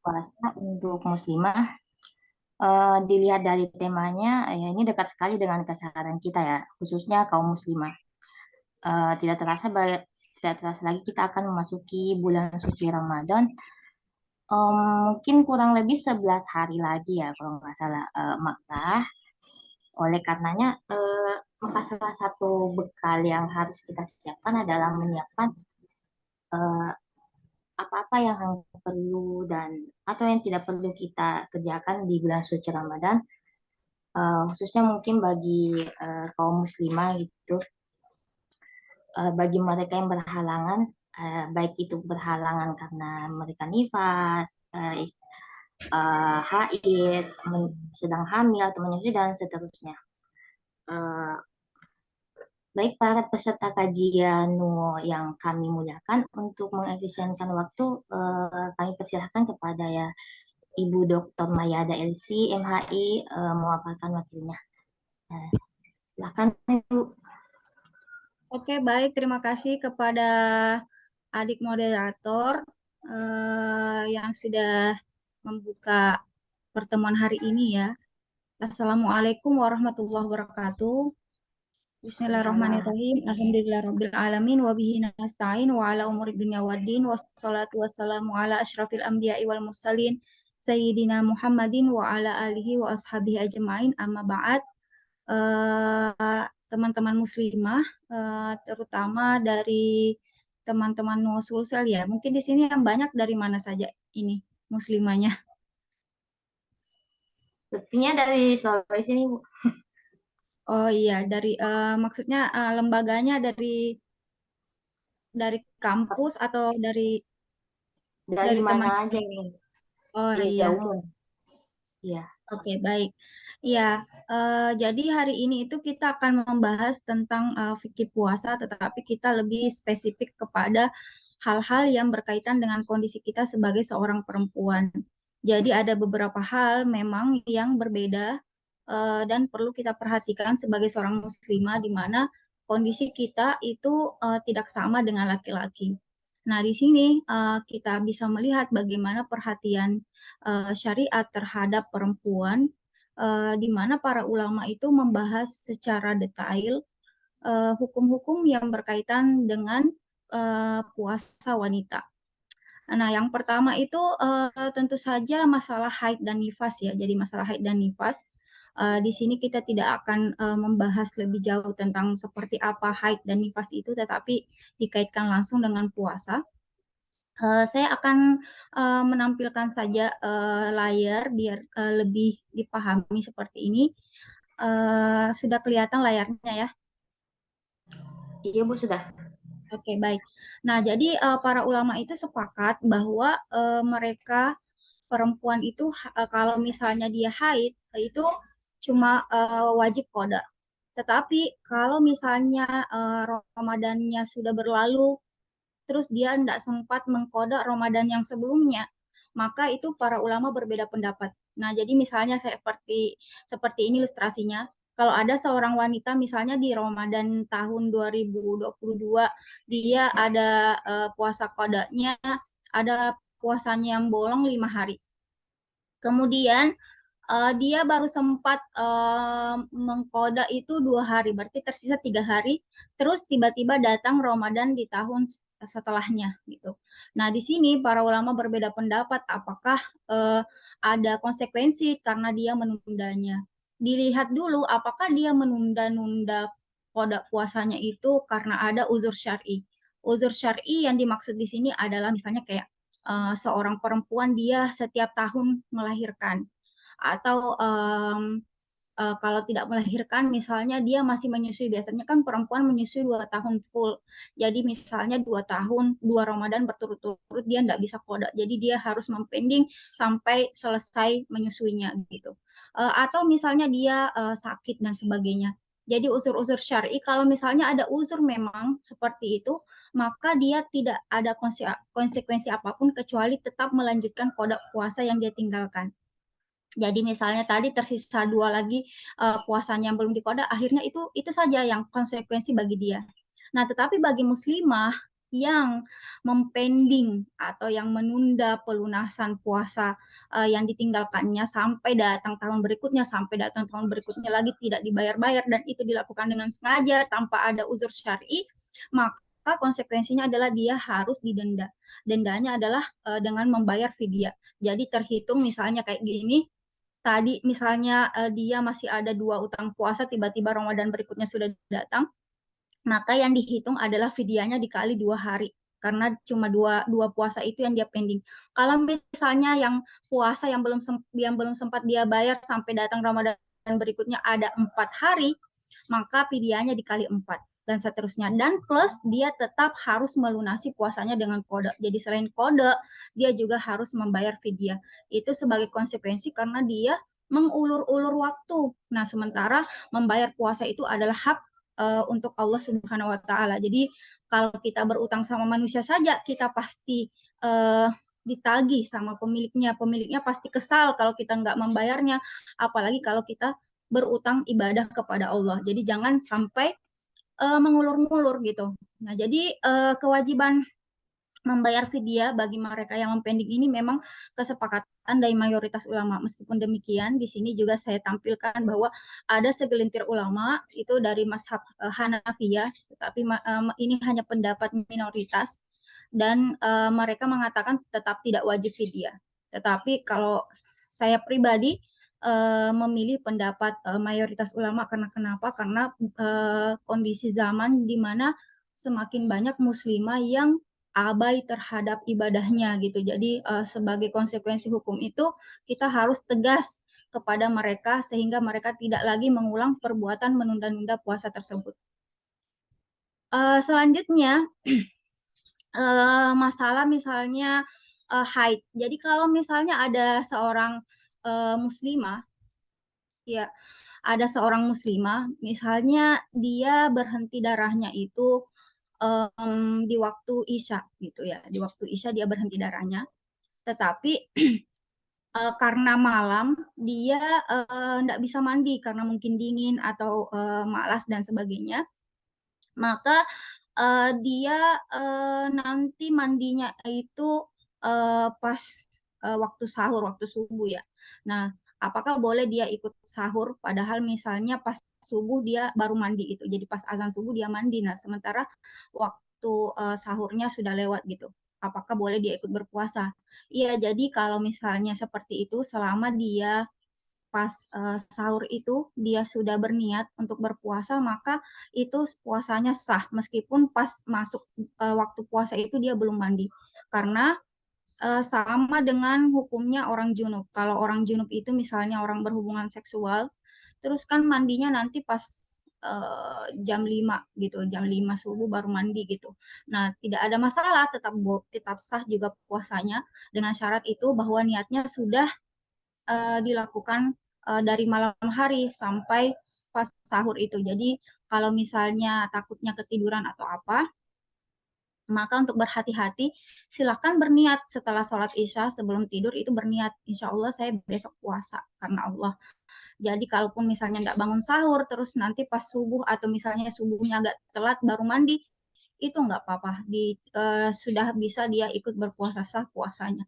puasa untuk muslimah, dilihat dari temanya, ya ini dekat sekali dengan keseharian kita ya, khususnya kaum muslimah. Eh, tidak terasa ba- Tidak terasa lagi kita akan memasuki bulan suci Ramadan. Mungkin kurang lebih 11 hari lagi ya kalau nggak salah. Maka oleh karenanya, maka salah satu bekal yang harus kita siapkan adalah menyiapkan eh, apa-apa yang perlu dan atau yang tidak perlu kita kerjakan di bulan suci Ramadan, khususnya mungkin bagi kaum muslimah gitu. Bagi mereka yang berhalangan, baik itu berhalangan karena mereka nifas, haid, sedang hamil atau menyusui dan seterusnya. Eh, Baik para peserta kajian NUO yang kami muliakan, untuk mengefisienkan waktu, kami persilahkan kepada ya Ibu Dr. Mayada LC, MHI, memaparkan materinya. Eh, Silakan Ibu. Oke, baik. Terima kasih kepada adik moderator yang sudah membuka pertemuan hari ini ya. Assalamualaikum warahmatullahi wabarakatuh. Salam. Bismillahirrahmanirrahim. Alhamdulillahirabbil alamin wa bihi nasta'in wa ala umuri dunya waddin wassalatu wassalamu ala asyrafil anbiya'i wal mursalin sayyidina Muhammadin wa ala alihi wa ashabihi ajmain amma ba'd. Teman-teman muslimah, terutama dari teman-teman Nusul ya. Mungkin di sini yang banyak dari mana saja ini muslimahnya. Sepertinya dari Sulawesi ini, Bu. Oh iya, dari maksudnya lembaganya dari kampus atau Dari dari mana teman. aja ini? Oh Iya, iya. umum. Iya. Oke, baik. Ya, jadi hari ini itu kita akan membahas tentang fikih puasa, tetapi kita lebih spesifik kepada hal-hal yang berkaitan dengan kondisi kita sebagai seorang perempuan. Jadi ada beberapa hal memang yang berbeda dan perlu kita perhatikan sebagai seorang muslimah, di mana kondisi kita itu tidak sama dengan laki-laki. Nah, di sini kita bisa melihat bagaimana perhatian syariat terhadap perempuan, di mana para ulama itu membahas secara detail hukum-hukum yang berkaitan dengan puasa wanita. Nah, yang pertama itu tentu saja masalah haid dan nifas ya. Jadi masalah haid dan nifas. Di sini kita tidak akan membahas lebih jauh tentang seperti apa haid dan nifas itu, tetapi dikaitkan langsung dengan puasa. Saya akan menampilkan saja layar biar lebih dipahami seperti ini. Sudah kelihatan layarnya ya? Iya, Bu, sudah. Oke, baik. Nah, jadi para ulama itu sepakat bahwa mereka perempuan itu kalau misalnya dia haid itu cuma wajib qada. Tetapi kalau misalnya Ramadannya sudah berlalu terus dia tidak sempat mengkodak Ramadan yang sebelumnya, maka itu para ulama berbeda pendapat. Nah, jadi misalnya seperti seperti ini ilustrasinya. Kalau ada seorang wanita misalnya di Ramadan tahun 2022, dia ada puasa kodaknya, ada puasanya yang bolong 5 hari. Kemudian dia baru sempat mengkoda itu 2 hari, berarti tersisa 3 hari. Terus tiba-tiba datang Ramadan di tahun setelahnya gitu. Nah, di sini para ulama berbeda pendapat apakah uh, ada konsekuensi karena dia menundanya. Dilihat dulu apakah dia menunda-nunda koda puasanya itu karena ada uzur syar'i. Uzur syar'i yang dimaksud di sini adalah misalnya kayak seorang perempuan dia setiap tahun melahirkan atau kalau tidak melahirkan misalnya dia masih menyusui, biasanya kan perempuan menyusui 2 tahun full, jadi misalnya 2 tahun 2 Ramadan berturut-turut dia tidak bisa kodak, jadi dia harus mempending sampai selesai menyusuinya gitu. Atau misalnya dia sakit dan sebagainya. Jadi uzur-uzur syar'i, kalau misalnya ada uzur memang seperti itu, maka dia tidak ada konsekuensi apapun kecuali tetap melanjutkan kodak puasa yang dia tinggalkan. Jadi misalnya tadi tersisa 2 lagi puasanya yang belum dikoda, akhirnya itu saja yang konsekuensi bagi dia. Nah, tetapi bagi muslimah yang mempending atau yang menunda pelunasan puasa yang ditinggalkannya sampai datang tahun berikutnya, sampai datang tahun berikutnya lagi tidak dibayar-bayar, dan itu dilakukan dengan sengaja tanpa ada uzur syar'i, maka konsekuensinya adalah dia harus didenda. Dendanya adalah dengan membayar fidyah. Jadi terhitung misalnya kayak gini, tadi misalnya dia masih ada 2 utang puasa, tiba-tiba Ramadan berikutnya sudah datang, maka yang dihitung adalah fidyahnya dikali 2 hari, karena cuma dua puasa itu yang dia pending. Kalau misalnya yang puasa yang belum sempat dia bayar sampai datang Ramadan berikutnya ada 4 hari, maka fidyahnya dikali 4 dan seterusnya. Dan plus dia tetap harus melunasi puasanya dengan kode. Jadi selain kode, dia juga harus membayar fidyah. Itu sebagai konsekuensi karena dia mengulur-ulur waktu. Nah, sementara membayar puasa itu adalah hak untuk Allah Subhanahu wa taala. Jadi kalau kita berutang sama manusia saja, kita pasti ditagih sama pemiliknya. Pemiliknya pasti kesal kalau kita nggak membayarnya, apalagi kalau kita berutang ibadah kepada Allah. Jadi jangan sampai mengulur-ngulur gitu. Nah, jadi kewajiban membayar fidyah bagi mereka yang mempending ini memang kesepakatan dari mayoritas ulama. Meskipun demikian, di sini juga saya tampilkan bahwa ada segelintir ulama itu dari mazhab Hanafiyah, tetapi ini hanya pendapat minoritas, dan mereka mengatakan tetap tidak wajib fidyah. Tetapi kalau saya pribadi memilih pendapat mayoritas ulama, karena kenapa? Karena kondisi zaman di mana semakin banyak muslimah yang abai terhadap ibadahnya gitu. Jadi sebagai konsekuensi hukum itu kita harus tegas kepada mereka sehingga mereka tidak lagi mengulang perbuatan menunda-nunda puasa tersebut. Selanjutnya masalah misalnya haid. Jadi kalau misalnya ada seorang muslimah, ya ada seorang muslimah, misalnya dia berhenti darahnya itu di waktu Isya gitu ya, di waktu Isya dia berhenti darahnya, tetapi karena malam dia nggak bisa mandi karena mungkin dingin atau malas dan sebagainya, maka dia nanti mandinya itu pas waktu sahur, waktu subuh ya. Nah, apakah boleh dia ikut sahur padahal misalnya pas subuh dia baru mandi itu. Jadi pas azan subuh dia mandi. Nah, sementara waktu sahurnya sudah lewat gitu. Apakah boleh dia ikut berpuasa? Iya, jadi kalau misalnya seperti itu selama dia pas sahur itu dia sudah berniat untuk berpuasa, maka itu puasanya sah meskipun pas masuk waktu puasa itu dia belum mandi, karena sama dengan hukumnya orang junub. Kalau orang junub itu misalnya orang berhubungan seksual, terus kan mandinya nanti pas jam 5 gitu, jam 5 subuh baru mandi gitu. Nah, tidak ada masalah, tetap sah juga puasanya dengan syarat itu bahwa niatnya sudah dilakukan dari malam hari sampai pas sahur itu. Jadi kalau misalnya takutnya ketiduran atau apa, maka untuk berhati-hati, silakan berniat setelah sholat isya sebelum tidur itu berniat, insya Allah saya besok puasa karena Allah. Jadi kalaupun misalnya nggak bangun sahur, terus nanti pas subuh atau misalnya subuhnya agak telat baru mandi, itu nggak apa-apa. Sudah bisa dia ikut berpuasa sah puasanya.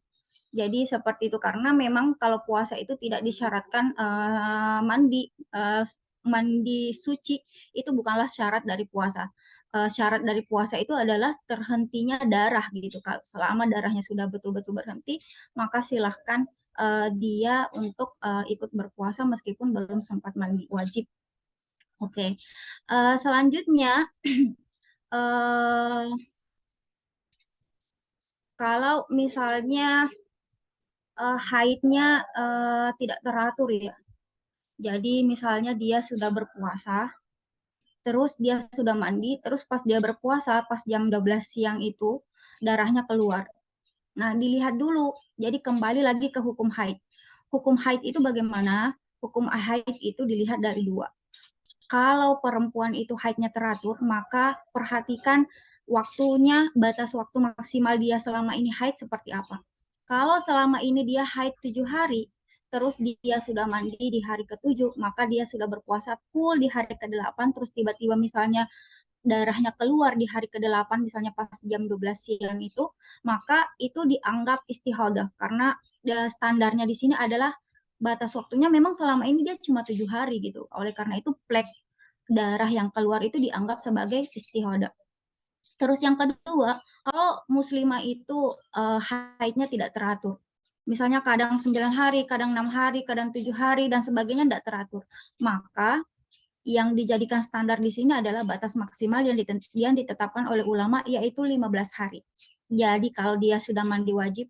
Jadi seperti itu karena memang kalau puasa itu tidak disyaratkan mandi suci itu bukanlah syarat dari puasa. Syarat dari puasa itu adalah terhentinya darah gitu. Kalau selama darahnya sudah betul-betul berhenti, maka silahkan dia untuk ikut berpuasa meskipun belum sempat mandi wajib. Oke, selanjutnya uh, kalau misalnya haidnya tidak teratur ya. Jadi misalnya dia sudah berpuasa, terus dia sudah mandi, terus pas dia berpuasa, pas jam 12 siang itu darahnya keluar. Nah, dilihat dulu. Jadi kembali lagi ke hukum haid. Hukum haid itu bagaimana? Hukum haid itu dilihat dari dua. Kalau perempuan itu haidnya teratur, maka perhatikan waktunya, batas waktu maksimal dia selama ini haid seperti apa. Kalau selama ini dia haid 7 hari, terus dia sudah mandi di hari ke-7, maka dia sudah berpuasa full di hari ke-8, terus tiba-tiba misalnya darahnya keluar di hari ke-8, misalnya pas jam 12 siang itu, maka itu dianggap istihadah karena standarnya di sini adalah batas waktunya memang selama ini dia cuma 7 hari gitu. Oleh karena itu plek darah yang keluar itu dianggap sebagai istihadah. Terus yang kedua, kalau muslimah itu haidnya tidak teratur. Misalnya kadang 9 hari, kadang 6 hari, kadang 7 hari, dan sebagainya tidak teratur. Maka yang dijadikan standar di sini adalah batas maksimal yang ditetapkan oleh ulama, yaitu 15 hari. Jadi kalau dia sudah mandi wajib,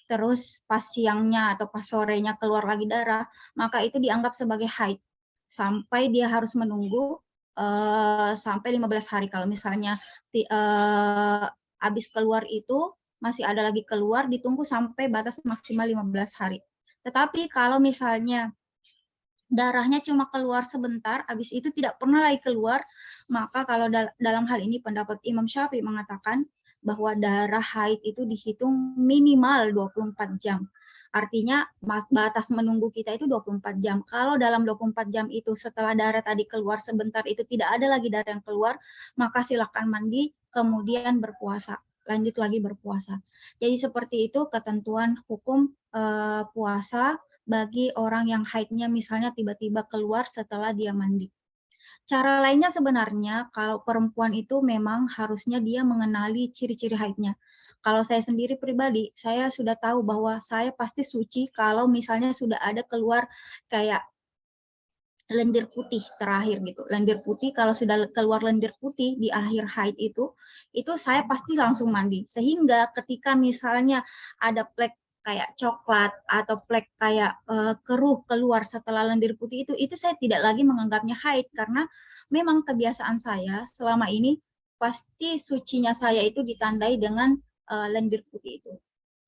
terus pas siangnya atau pas sorenya keluar lagi darah, maka itu dianggap sebagai haid. Sampai dia harus menunggu sampai 15 hari. Kalau misalnya habis keluar itu, masih ada lagi keluar, ditunggu sampai batas maksimal 15 hari. Tetapi kalau misalnya darahnya cuma keluar sebentar, habis itu tidak pernah lagi keluar, maka kalau dalam hal ini pendapat Imam Syafi'i mengatakan bahwa darah haid itu dihitung minimal 24 jam. Artinya batas menunggu kita itu 24 jam. Kalau dalam 24 jam itu setelah darah tadi keluar sebentar itu tidak ada lagi darah yang keluar, maka silakan mandi, kemudian berpuasa. Lanjut lagi berpuasa. Jadi seperti itu ketentuan hukum puasa bagi orang yang haidnya misalnya tiba-tiba keluar setelah dia mandi. Cara lainnya sebenarnya kalau perempuan itu memang harusnya dia mengenali ciri-ciri haidnya. Kalau saya sendiri pribadi, saya sudah tahu bahwa saya pasti suci kalau misalnya sudah ada keluar kayak lendir putih terakhir gitu. Lendir putih, kalau sudah keluar lendir putih di akhir haid itu saya pasti langsung mandi. Sehingga ketika misalnya ada plek kayak coklat atau plek kayak keruh keluar setelah lendir putih itu saya tidak lagi menganggapnya haid karena memang kebiasaan saya selama ini pasti sucinya saya itu ditandai dengan lendir putih itu.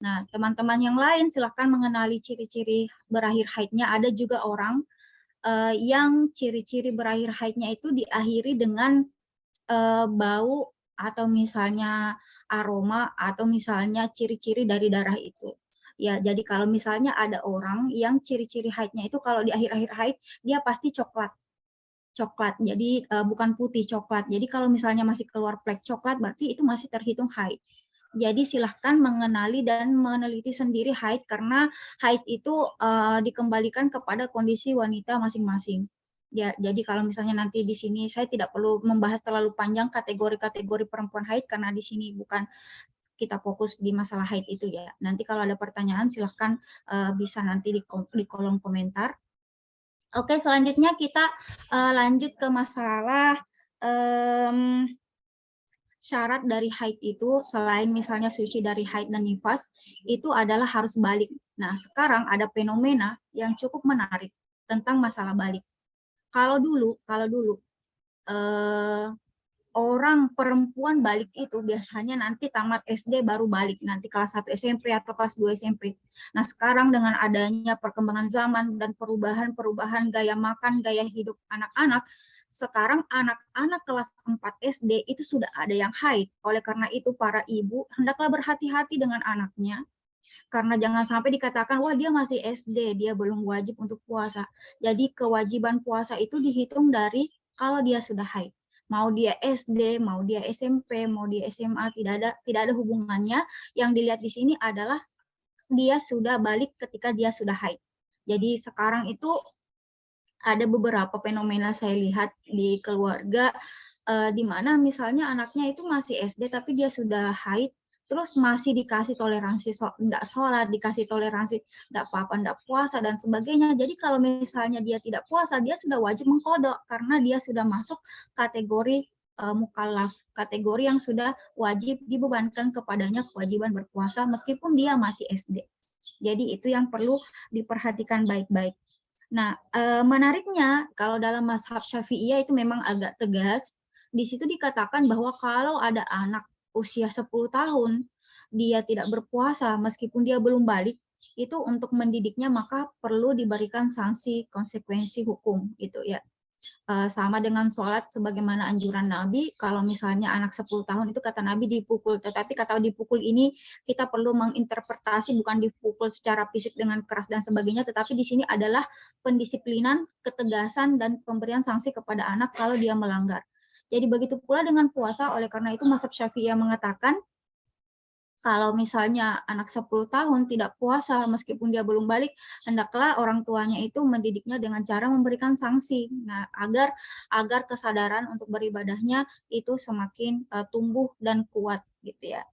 Nah, teman-teman yang lain silahkan mengenali ciri-ciri berakhir haidnya. Ada juga orang yang ciri-ciri berakhir haidnya itu diakhiri dengan bau atau misalnya aroma atau misalnya ciri-ciri dari darah itu. Ya, jadi kalau misalnya ada orang yang ciri-ciri haidnya itu kalau di akhir-akhir haid dia pasti coklat. Coklat. Jadi bukan putih, coklat. Jadi kalau misalnya masih keluar plek coklat berarti itu masih terhitung haid. Jadi silahkan mengenali dan meneliti sendiri haid karena haid itu dikembalikan kepada kondisi wanita masing-masing. Ya, jadi kalau misalnya nanti di sini saya tidak perlu membahas terlalu panjang kategori-kategori perempuan haid karena di sini bukan kita fokus di masalah haid itu ya. Nanti kalau ada pertanyaan silahkan bisa nanti di kolom komentar. Oke, selanjutnya kita lanjut ke masalah syarat dari haid itu selain misalnya suci dari haid dan nifas itu adalah harus balik. Nah, sekarang ada fenomena yang cukup menarik tentang masalah balik. Kalau dulu eh, orang perempuan balik itu biasanya nanti tamat SD baru balik, nanti kelas 1 SMP atau kelas 2 SMP. Nah, sekarang dengan adanya perkembangan zaman dan perubahan-perubahan gaya makan, gaya hidup anak-anak, sekarang anak-anak kelas 4 SD itu sudah ada yang haid. Oleh karena itu para ibu hendaklah berhati-hati dengan anaknya karena jangan sampai dikatakan wah dia masih SD, dia belum wajib untuk puasa. Jadi kewajiban puasa itu dihitung dari kalau dia sudah haid. Mau dia SD, mau dia SMP, mau dia SMA, tidak ada hubungannya. Yang dilihat di sini adalah dia sudah balik ketika dia sudah haid. Jadi sekarang itu ada beberapa fenomena saya lihat di keluarga di mana misalnya anaknya itu masih SD tapi dia sudah haid terus masih dikasih toleransi enggak sholat, dikasih toleransi enggak apa-apa, enggak puasa dan sebagainya. Jadi kalau misalnya dia tidak puasa, dia sudah wajib mengkodok karena dia sudah masuk kategori mukallaf, kategori yang sudah wajib dibebankan kepadanya kewajiban berpuasa meskipun dia masih SD. Jadi itu yang perlu diperhatikan baik-baik. Nah, menariknya kalau dalam mazhab Syafi'iyah itu memang agak tegas. Di situ dikatakan bahwa kalau ada anak usia 10 tahun, dia tidak berpuasa meskipun dia belum balik, itu untuk mendidiknya maka perlu diberikan sanksi konsekuensi hukum gitu ya. Sama dengan sholat sebagaimana anjuran Nabi, kalau misalnya anak 10 tahun itu kata Nabi dipukul, tetapi kata dipukul ini kita perlu menginterpretasi bukan dipukul secara fisik dengan keras dan sebagainya, tetapi di sini adalah pendisiplinan, ketegasan, dan pemberian sanksi kepada anak kalau dia melanggar. Jadi begitu pula dengan puasa, oleh karena itu mazhab Syafi'iyah mengatakan kalau misalnya anak 10 tahun tidak puasa meskipun dia belum balik, hendaklah orang tuanya itu mendidiknya dengan cara memberikan sanksi. Nah, agar kesadaran untuk beribadahnya itu semakin tumbuh dan kuat gitu ya.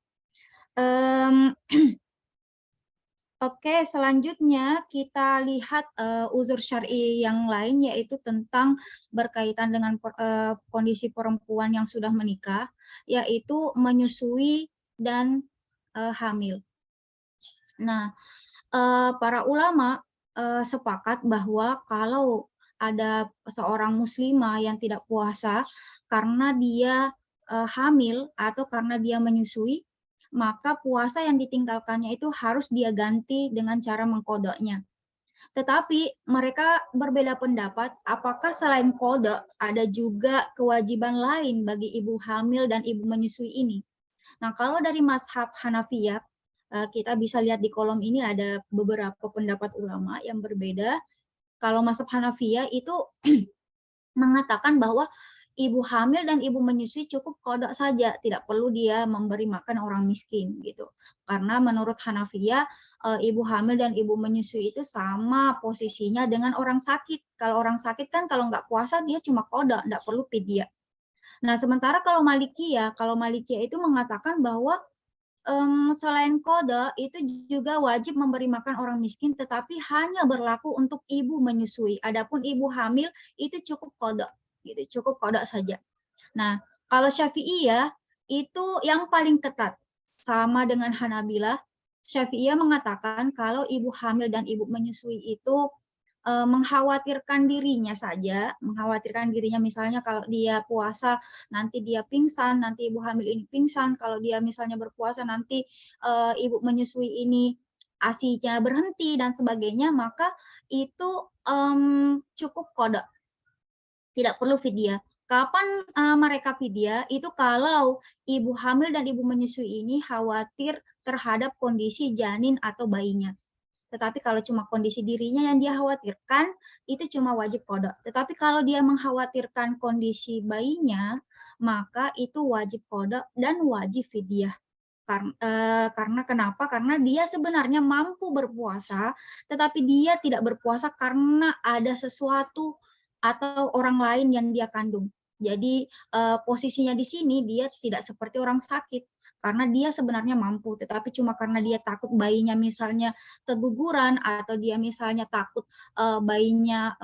Oke, selanjutnya kita lihat uzur syar'i yang lain, yaitu tentang berkaitan dengan kondisi perempuan yang sudah menikah, yaitu menyusui dan hamil. Nah, para ulama sepakat bahwa kalau ada seorang muslimah yang tidak puasa karena dia hamil atau karena dia menyusui, maka puasa yang ditinggalkannya itu harus dia ganti dengan cara mengkodoknya. Tetapi mereka berbeda pendapat, apakah selain kodok ada juga kewajiban lain bagi ibu hamil dan ibu menyusui ini. Nah, kalau dari mazhab Hanafiyah, kita bisa lihat di kolom ini ada beberapa pendapat ulama yang berbeda. Kalau mazhab Hanafiyah itu mengatakan bahwa ibu hamil dan ibu menyusui cukup kodok saja, tidak perlu dia memberi makan orang miskin gitu. Karena menurut Hanafiyah, ibu hamil dan ibu menyusui itu sama posisinya dengan orang sakit. Kalau orang sakit kan kalau nggak puasa dia cuma kodok, nggak perlu fidyah. Nah, sementara kalau Malikiyah itu mengatakan bahwa selain kodok itu juga wajib memberi makan orang miskin, tetapi hanya berlaku untuk ibu menyusui. Adapun ibu hamil itu cukup kodok, gitu, cukup kodok saja. Nah, kalau Syafi'iyah itu yang paling ketat, sama dengan Hanabilah. Syafi'iyah mengatakan kalau ibu hamil dan ibu menyusui itu mengkhawatirkan dirinya misalnya kalau dia puasa nanti dia pingsan, nanti ibu hamil ini pingsan, kalau dia misalnya berpuasa nanti ibu menyusui ini ASI-nya berhenti dan sebagainya, maka itu cukup kodok, tidak perlu fidyah. Kapan mereka fidyah? Itu kalau ibu hamil dan ibu menyusui ini khawatir terhadap kondisi janin atau bayinya. Tetapi kalau cuma kondisi dirinya yang dia khawatirkan, itu cuma wajib kodok. Tetapi kalau dia mengkhawatirkan kondisi bayinya, maka itu wajib kodok dan wajib fidyah. Karena kenapa? Karena dia sebenarnya mampu berpuasa, tetapi dia tidak berpuasa karena ada sesuatu atau orang lain yang dia kandung. Jadi posisinya di sini dia tidak seperti orang sakit karena dia sebenarnya mampu, tetapi cuma karena dia takut bayinya misalnya keguguran atau dia misalnya takut bayinya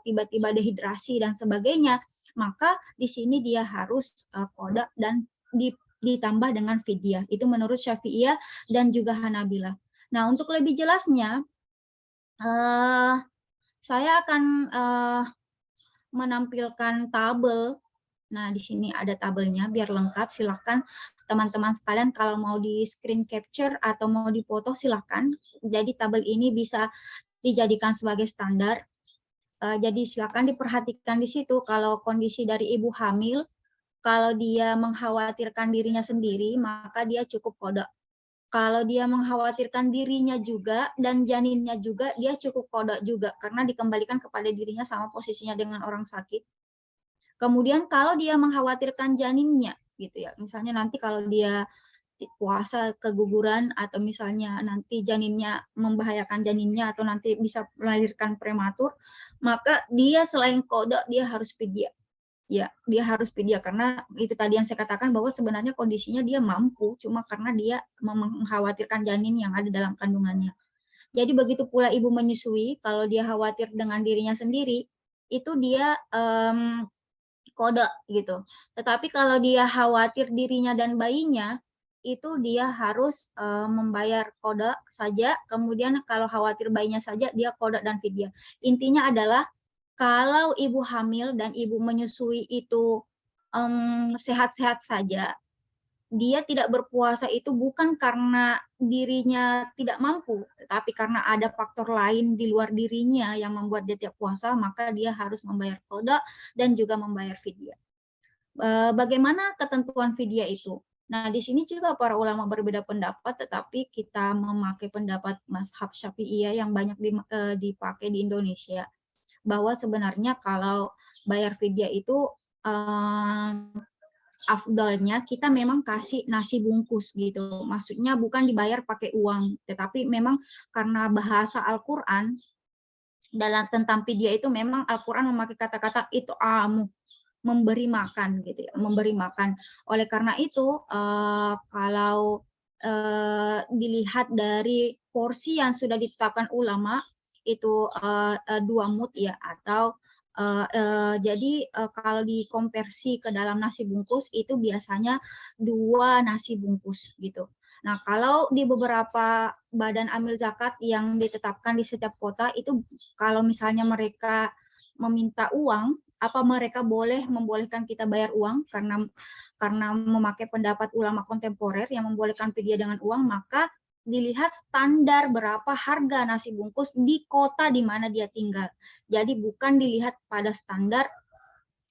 tiba-tiba dehidrasi dan sebagainya, maka di sini dia harus kodok dan ditambah dengan fidyah. Itu menurut Syafi'iyah dan juga Hanabilah. Nah, untuk lebih jelasnya, saya akan menampilkan tabel. Nah, di sini ada tabelnya biar lengkap. Silahkan teman-teman sekalian kalau mau di screen capture atau mau dipoto silahkan. Jadi tabel ini bisa dijadikan sebagai standar. Jadi silakan diperhatikan di situ kalau kondisi dari ibu hamil, kalau dia mengkhawatirkan dirinya sendiri, maka dia cukup kodok. Kalau dia mengkhawatirkan dirinya juga dan janinnya juga, dia cukup kodok juga karena dikembalikan kepada dirinya sama posisinya dengan orang sakit. Kemudian kalau dia mengkhawatirkan janinnya, gitu ya, misalnya nanti kalau dia puasa keguguran atau misalnya nanti janinnya membahayakan janinnya atau nanti bisa melahirkan prematur, maka dia selain kodok dia harus fidyah. Ya, dia harus fidyah karena itu tadi yang saya katakan bahwa sebenarnya kondisinya dia mampu, cuma karena dia mengkhawatirkan janin yang ada dalam kandungannya. Jadi begitu pula ibu menyusui, kalau dia khawatir dengan dirinya sendiri, itu dia kodok gitu. Tetapi kalau dia khawatir dirinya dan bayinya, itu dia harus membayar kodok saja. Kemudian kalau khawatir bayinya saja, dia kodok dan fidyah. Intinya adalah kalau ibu hamil dan ibu menyusui itu sehat-sehat saja, dia tidak berpuasa itu bukan karena dirinya tidak mampu, tetapi karena ada faktor lain di luar dirinya yang membuat dia tidak puasa, maka dia harus membayar qada dan juga membayar fidyah. Bagaimana ketentuan fidyah itu? Nah, di sini juga para ulama berbeda pendapat, tetapi kita memakai pendapat mazhab Syafi'iyah yang banyak dipakai di Indonesia, bahwa sebenarnya kalau bayar fidyah itu afdalnya kita memang kasih nasi bungkus gitu. Maksudnya bukan dibayar pakai uang, tetapi memang karena bahasa Al-Quran dalam tentang fidya itu memang Al-Quran memakai kata-kata itu amu, memberi makan gitu ya, memberi makan. Oleh karena itu kalau dilihat dari porsi yang sudah ditetapkan ulama itu 2 mud ya, atau jadi kalau dikonversi ke dalam nasi bungkus itu biasanya 2 nasi bungkus gitu. Nah, kalau di beberapa badan amil zakat yang ditetapkan di setiap kota itu kalau misalnya mereka meminta uang, apa mereka membolehkan kita bayar uang karena memakai pendapat ulama kontemporer yang membolehkan fidyah dengan uang, maka dilihat standar berapa harga nasi bungkus di kota di mana dia tinggal. Jadi bukan dilihat pada standar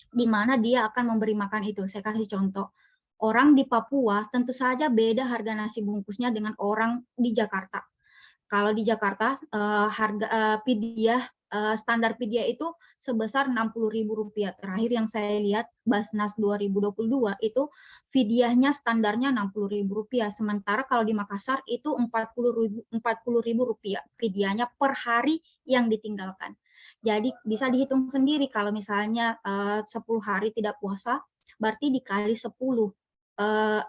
di mana dia akan memberi makan itu. Saya kasih contoh. Orang di Papua tentu saja beda harga nasi bungkusnya dengan orang di Jakarta. Kalau di Jakarta harga fidyah standar fidyah itu sebesar Rp60.000. Terakhir yang saya lihat Basnas 2022 itu fidyahnya standarnya Rp60.000. Sementara kalau di Makassar itu Rp40.000 fidyahnya per hari yang ditinggalkan. Jadi bisa dihitung sendiri kalau misalnya 10 hari tidak puasa berarti dikali 10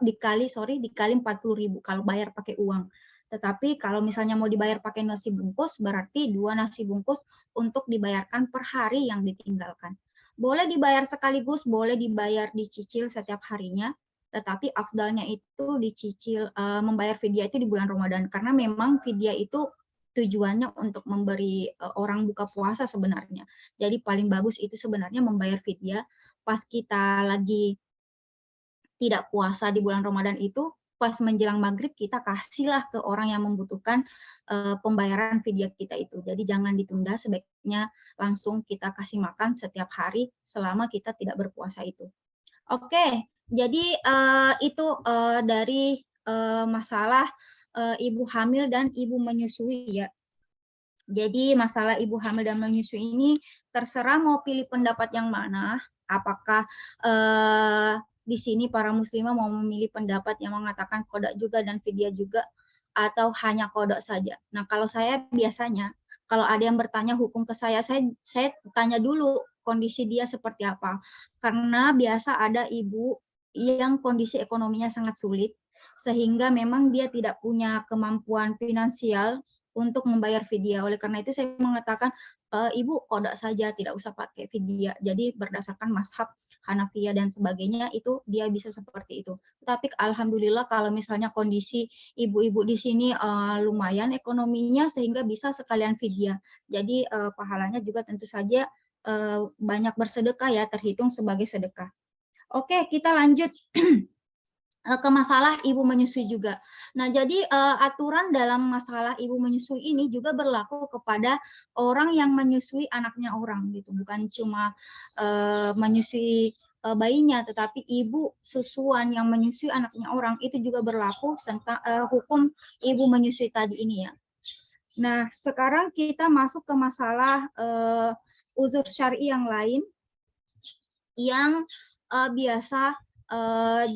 dikali 40.000 kalau bayar pakai uang. Tetapi kalau misalnya mau dibayar pakai nasi bungkus, berarti 2 nasi bungkus untuk dibayarkan per hari yang ditinggalkan. Boleh dibayar sekaligus, boleh dibayar dicicil setiap harinya, tetapi afdalnya itu dicicil membayar fidyah itu di bulan Ramadan, karena memang fidyah itu tujuannya untuk memberi orang buka puasa sebenarnya. Jadi paling bagus itu sebenarnya membayar fidyah pas kita lagi tidak puasa di bulan Ramadan itu, pas menjelang maghrib kita kasihlah ke orang yang membutuhkan pembayaran fidyah kita itu. Jadi jangan ditunda, sebaiknya langsung kita kasih makan setiap hari selama kita tidak berpuasa itu. Oke, jadi itu dari masalah ibu hamil dan ibu menyusui ya. Jadi masalah ibu hamil dan menyusui ini terserah mau pilih pendapat yang mana, apakah di sini para muslimah mau memilih pendapat yang mengatakan qada juga dan fidyah juga, atau hanya qada saja. Nah, kalau saya biasanya, kalau ada yang bertanya hukum ke saya tanya dulu kondisi dia seperti apa. Karena biasa ada ibu yang kondisi ekonominya sangat sulit, sehingga memang dia tidak punya kemampuan finansial untuk membayar fidyah. Oleh karena itu saya mengatakan ibu qada saja, tidak usah pakai fidyah. Jadi berdasarkan mazhab Hanafiyah dan sebagainya itu dia bisa seperti itu. Tapi alhamdulillah kalau misalnya kondisi ibu-ibu di sini lumayan ekonominya sehingga bisa sekalian fidyah. Jadi pahalanya juga tentu saja banyak bersedekah ya, terhitung sebagai sedekah. Oke, kita lanjut ke masalah ibu menyusui juga. Nah, jadi aturan dalam masalah ibu menyusui ini juga berlaku kepada orang yang menyusui anaknya orang gitu, bukan cuma menyusui bayinya, tetapi ibu susuan yang menyusui anaknya orang itu juga berlaku tentang hukum ibu menyusui tadi ini ya. Nah, sekarang kita masuk ke masalah uzur syar'i yang lain yang biasa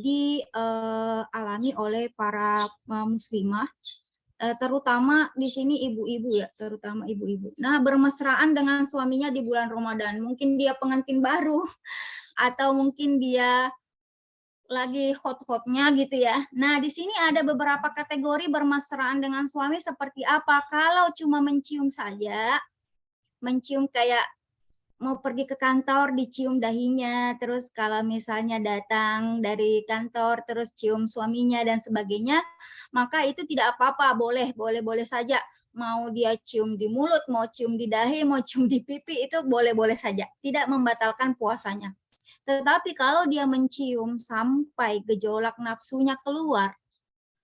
dialami oleh para muslimah, terutama di sini ibu-ibu ya, terutama ibu-ibu. Nah, bermesraan dengan suaminya di bulan Ramadan. Mungkin dia pengantin baru atau mungkin dia lagi hot-hotnya gitu ya. Nah, di sini ada beberapa kategori bermesraan dengan suami seperti apa. Kalau cuma mencium saja, mencium kayak mau pergi ke kantor dicium dahinya, terus kalau misalnya datang dari kantor terus cium suaminya dan sebagainya, maka itu tidak apa-apa, boleh saja. Mau dia cium di mulut, mau cium di dahi, mau cium di pipi, itu boleh-boleh saja. Tidak membatalkan puasanya. Tetapi kalau dia mencium sampai gejolak nafsunya keluar,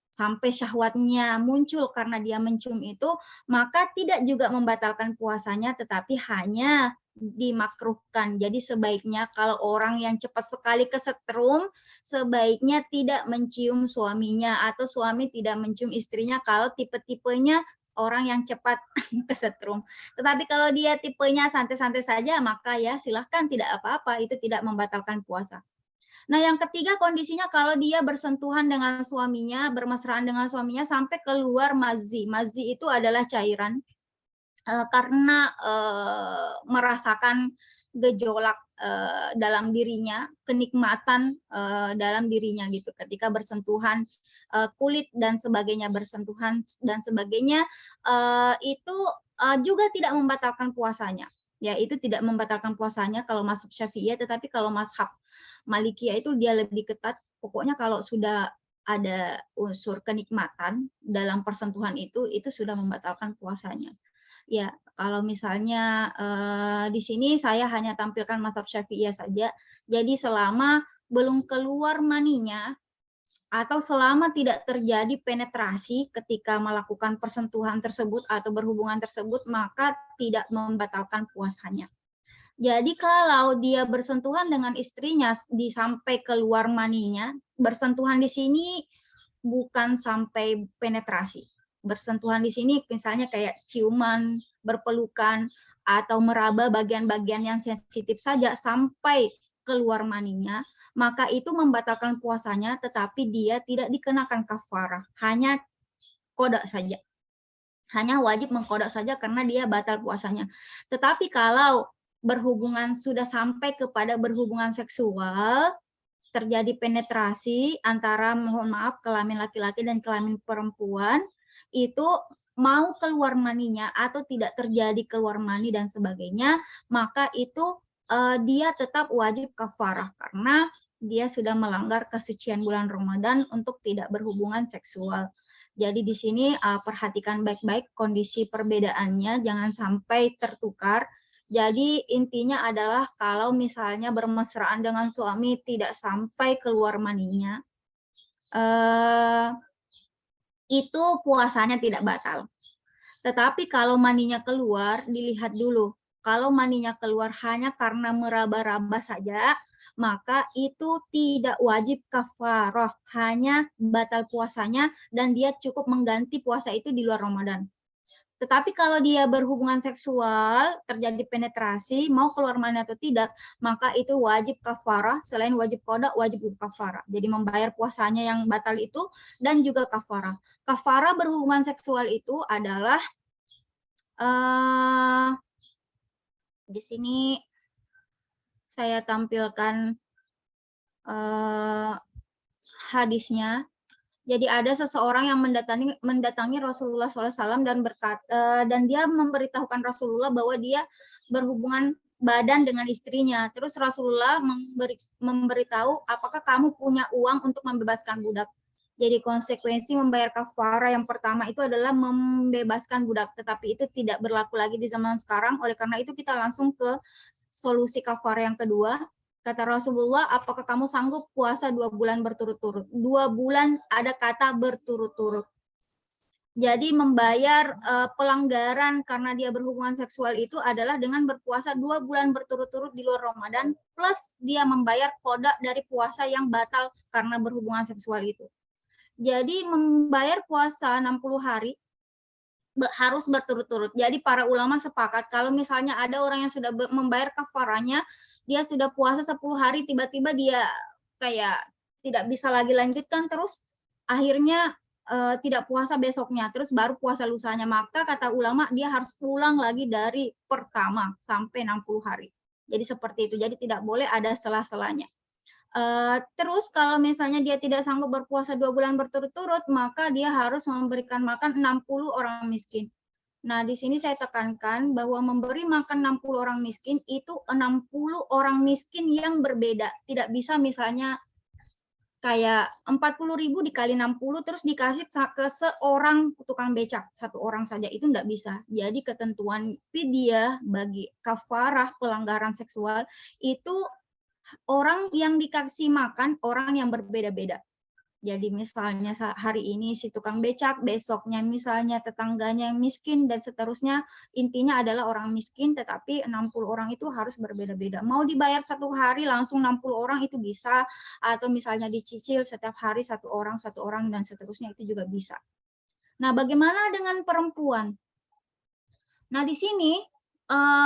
sampai syahwatnya muncul karena dia mencium itu, maka tidak juga membatalkan puasanya, tetapi hanya dimakruhkan. Jadi sebaiknya kalau orang yang cepat sekali kesetrum, sebaiknya tidak mencium suaminya atau suami tidak mencium istrinya kalau tipe-tipenya orang yang cepat kesetrum. Tetapi kalau dia tipenya santai-santai saja, maka ya silahkan, tidak apa-apa, itu tidak membatalkan puasa. Nah, yang ketiga kondisinya kalau dia bersentuhan dengan suaminya, bermesraan dengan suaminya sampai keluar mazi. Mazi itu adalah cairan karena merasakan gejolak dalam dirinya, kenikmatan dalam dirinya gitu ketika bersentuhan kulit dan sebagainya, bersentuhan dan sebagainya, itu juga tidak membatalkan puasanya. Ya, itu tidak membatalkan puasanya kalau mazhab Syafi'iyah, tetapi kalau mazhab Malikiyah itu dia lebih ketat. Pokoknya kalau sudah ada unsur kenikmatan dalam persentuhan itu sudah membatalkan puasanya. Ya, kalau misalnya di sini saya hanya tampilkan mazhab Syafi'iyah saja. Jadi selama belum keluar maninya atau selama tidak terjadi penetrasi ketika melakukan persentuhan tersebut atau berhubungan tersebut, maka tidak membatalkan puasanya. Jadi kalau dia bersentuhan dengan istrinya sampai keluar maninya, bersentuhan di sini bukan sampai penetrasi. Bersentuhan di sini misalnya kayak ciuman, berpelukan, atau meraba bagian-bagian yang sensitif saja sampai keluar maninya, maka itu membatalkan puasanya, tetapi dia tidak dikenakan kafarah, hanya qada saja. Hanya wajib mengqada saja karena dia batal puasanya. Tetapi kalau berhubungan sudah sampai kepada berhubungan seksual, terjadi penetrasi antara, mohon maaf, kelamin laki-laki dan kelamin perempuan, itu mau keluar maninya atau tidak terjadi keluar mani dan sebagainya, maka itu dia tetap wajib kafarah karena dia sudah melanggar kesucian bulan Ramadan untuk tidak berhubungan seksual. Jadi di sini perhatikan baik-baik kondisi perbedaannya, jangan sampai tertukar. Jadi intinya adalah kalau misalnya bermesraan dengan suami tidak sampai keluar maninya, itu puasanya tidak batal. Tetapi kalau maninya keluar, dilihat dulu. Kalau maninya keluar hanya karena meraba-raba saja, maka itu tidak wajib kafarah, hanya batal puasanya dan dia cukup mengganti puasa itu di luar Ramadan. Tetapi kalau dia berhubungan seksual, terjadi penetrasi, mau keluar mani atau tidak, maka itu wajib kafarah, selain wajib qada, wajib kafarah. Jadi membayar puasanya yang batal itu dan juga kafarah. Kafarah berhubungan seksual itu adalah di sini saya tampilkan hadisnya. Jadi ada seseorang yang mendatangi Rasulullah SAW dan dia memberitahukan Rasulullah bahwa dia berhubungan badan dengan istrinya. Terus Rasulullah memberitahu, apakah kamu punya uang untuk membebaskan budak? Jadi konsekuensi membayar kafarah yang pertama itu adalah membebaskan budak, tetapi itu tidak berlaku lagi di zaman sekarang. Oleh karena itu kita langsung ke solusi kafarah yang kedua. Kata Rasulullah, apakah kamu sanggup puasa 2 bulan berturut-turut? 2 bulan ada kata berturut-turut. Jadi membayar pelanggaran karena dia berhubungan seksual itu adalah dengan berpuasa 2 bulan berturut-turut di luar Ramadan, plus dia membayar qada dari puasa yang batal karena berhubungan seksual itu. Jadi membayar puasa 60 hari harus berturut-turut. Jadi para ulama sepakat kalau misalnya ada orang yang sudah membayar kafarahnya, dia sudah puasa 10 hari, tiba-tiba dia kayak tidak bisa lagi lanjutkan, terus akhirnya tidak puasa besoknya, terus baru puasa lusanya, maka kata ulama dia harus ulang lagi dari pertama sampai 60 hari. Jadi seperti itu, jadi tidak boleh ada sela-selanya. Terus kalau misalnya dia tidak sanggup berpuasa 2 bulan berturut-turut, maka dia harus memberikan makan 60 orang miskin. Nah, di sini saya tekankan bahwa memberi makan 60 orang miskin itu 60 orang miskin yang berbeda. Tidak bisa misalnya kayak 40.000 dikali 60 terus dikasih ke seorang tukang becak, satu orang saja, itu enggak bisa. Jadi ketentuan fidyah bagi kafarah pelanggaran seksual itu orang yang dikasih makan orang yang berbeda-beda. Jadi misalnya hari ini si tukang becak, besoknya misalnya tetangganya yang miskin, dan seterusnya. Intinya adalah orang miskin, tetapi 60 orang itu harus berbeda-beda. Mau dibayar 1 hari langsung 60 orang itu bisa, atau misalnya dicicil setiap hari 1 orang, dan seterusnya itu juga bisa. Nah, bagaimana dengan perempuan? Nah, di sini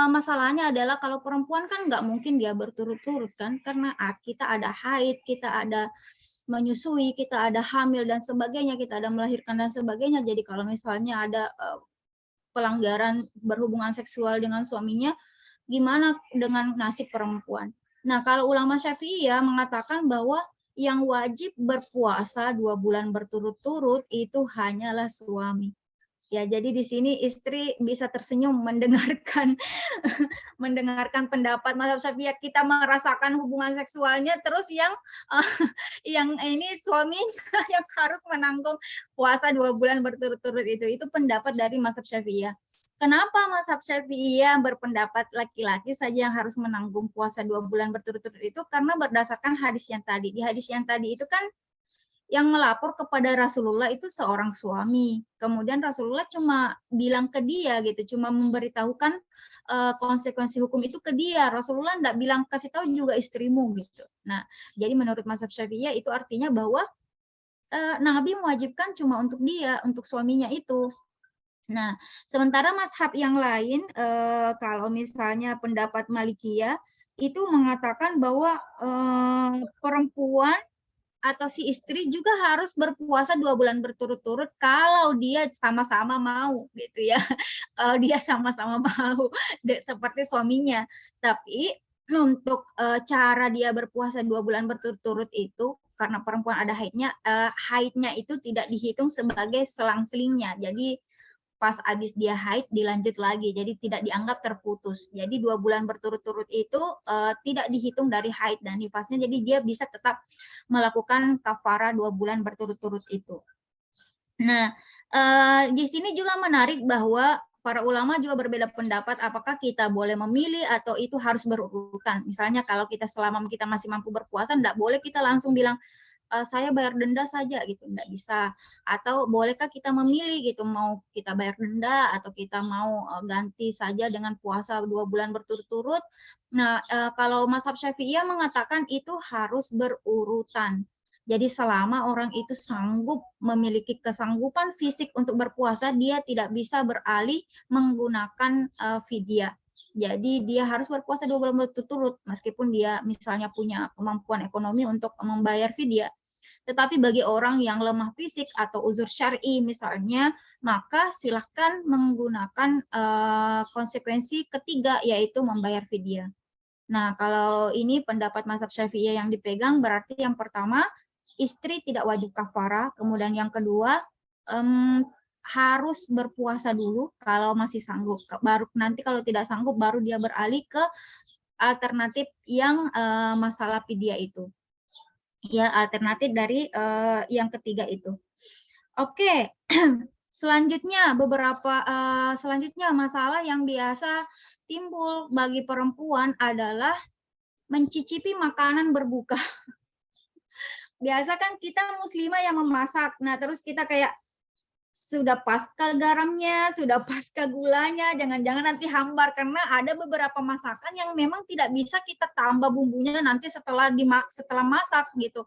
masalahnya adalah kalau perempuan kan nggak mungkin dia berturut-turut kan, karena kita ada haid, kita ada menyusui, kita ada hamil dan sebagainya, kita ada melahirkan dan sebagainya. Jadi kalau misalnya ada pelanggaran berhubungan seksual dengan suaminya, gimana dengan nasib perempuan? Nah, kalau ulama Syafi'iyah mengatakan bahwa yang wajib berpuasa 2 bulan berturut-turut itu hanyalah suami. Ya, jadi di sini istri bisa tersenyum mendengarkan mendengarkan pendapat mazhab Syafi'iyah, kita merasakan hubungan seksualnya, terus yang ini suaminya yang harus menanggung puasa 2 bulan berturut-turut itu pendapat dari mazhab Syafi'iyah. Kenapa mazhab Syafi'iyah berpendapat laki-laki saja yang harus menanggung puasa 2 bulan berturut-turut itu? Karena berdasarkan hadis yang tadi. Di hadis yang tadi itu kan yang melapor kepada Rasulullah itu seorang suami. Kemudian Rasulullah cuma bilang ke dia gitu, cuma memberitahukan konsekuensi hukum itu ke dia. Rasulullah enggak bilang kasih tahu juga istrimu gitu. Nah, jadi menurut mazhab Syafi'iyah itu artinya bahwa Nabi mewajibkan cuma untuk dia, untuk suaminya itu. Nah, sementara mazhab yang lain kalau misalnya pendapat Malikiyah itu mengatakan bahwa perempuan atau si istri juga harus berpuasa 2 bulan berturut-turut kalau dia sama-sama mau gitu ya. Kalau dia sama-sama mau seperti suaminya. Tapi untuk cara dia berpuasa 2 bulan berturut-turut itu karena perempuan ada haidnya itu tidak dihitung sebagai selang-selingnya. Jadi pas habis dia haid dilanjut lagi, jadi tidak dianggap terputus. Jadi 2 bulan berturut-turut itu tidak dihitung dari haid dan nifasnya, jadi dia bisa tetap melakukan kafara 2 bulan berturut-turut itu. Nah, di sini juga menarik bahwa para ulama juga berbeda pendapat apakah kita boleh memilih atau itu harus berurutan. Misalnya kalau kita selama kita masih mampu berpuasa, enggak boleh kita langsung bilang saya bayar denda saja gitu, enggak bisa. Atau bolehkah kita memilih gitu, mau kita bayar denda atau kita mau ganti saja dengan puasa 2 bulan berturut-turut. Nah, kalau mazhab Syafi'iyah mengatakan itu harus berurutan. Jadi selama orang itu sanggup memiliki kesanggupan fisik untuk berpuasa, dia tidak bisa beralih menggunakan fidyah. Jadi dia harus berpuasa 2 bulan berturut-turut meskipun dia misalnya punya kemampuan ekonomi untuk membayar fidyah. Tetapi bagi orang yang lemah fisik atau uzur syar'i misalnya, maka silahkan menggunakan konsekuensi ketiga yaitu membayar fidyah. Nah, kalau ini pendapat mazhab Syafi'iyah yang dipegang berarti yang pertama istri tidak wajib kafara, kemudian yang kedua harus berpuasa dulu kalau masih sanggup. Baru nanti kalau tidak sanggup baru dia beralih ke alternatif yang masalah fidyah itu. Ya, alternatif dari yang ketiga itu. Oke, selanjutnya selanjutnya masalah yang biasa timbul bagi perempuan adalah mencicipi makanan berbuka. Biasa kan kita muslimah yang memasak, nah terus kita kayak sudah pasca garamnya, sudah pasca gulanya, jangan-jangan nanti hambar karena ada beberapa masakan yang memang tidak bisa kita tambah bumbunya nanti setelah masak gitu.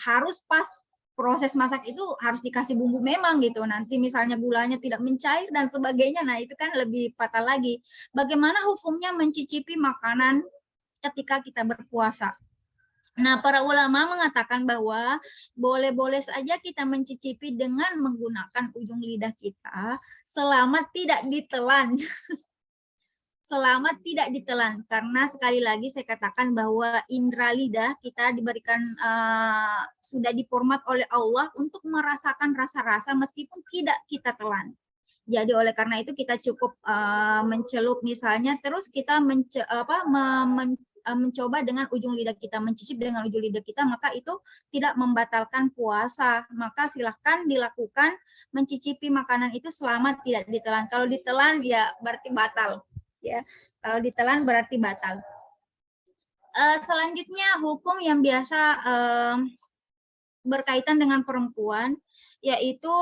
Harus pas proses masak itu harus dikasih bumbu memang gitu. Nanti misalnya gulanya tidak mencair dan sebagainya, nah itu kan lebih fatal lagi. Bagaimana hukumnya mencicipi makanan ketika kita berpuasa? Nah, para ulama mengatakan bahwa boleh-boleh saja kita mencicipi dengan menggunakan ujung lidah kita selama tidak ditelan. Selama tidak ditelan, karena sekali lagi saya katakan bahwa indera lidah kita diberikan sudah diformat oleh Allah untuk merasakan rasa-rasa meskipun tidak kita telan. Jadi oleh karena itu kita cukup mencelup misalnya, terus kita mencoba dengan ujung lidah kita, mencicip dengan ujung lidah kita, maka itu tidak membatalkan puasa. Maka silahkan dilakukan mencicipi makanan itu selama tidak ditelan. Kalau ditelan ya berarti batal. Ya, kalau ditelan berarti batal. Selanjutnya hukum yang biasa berkaitan dengan perempuan, yaitu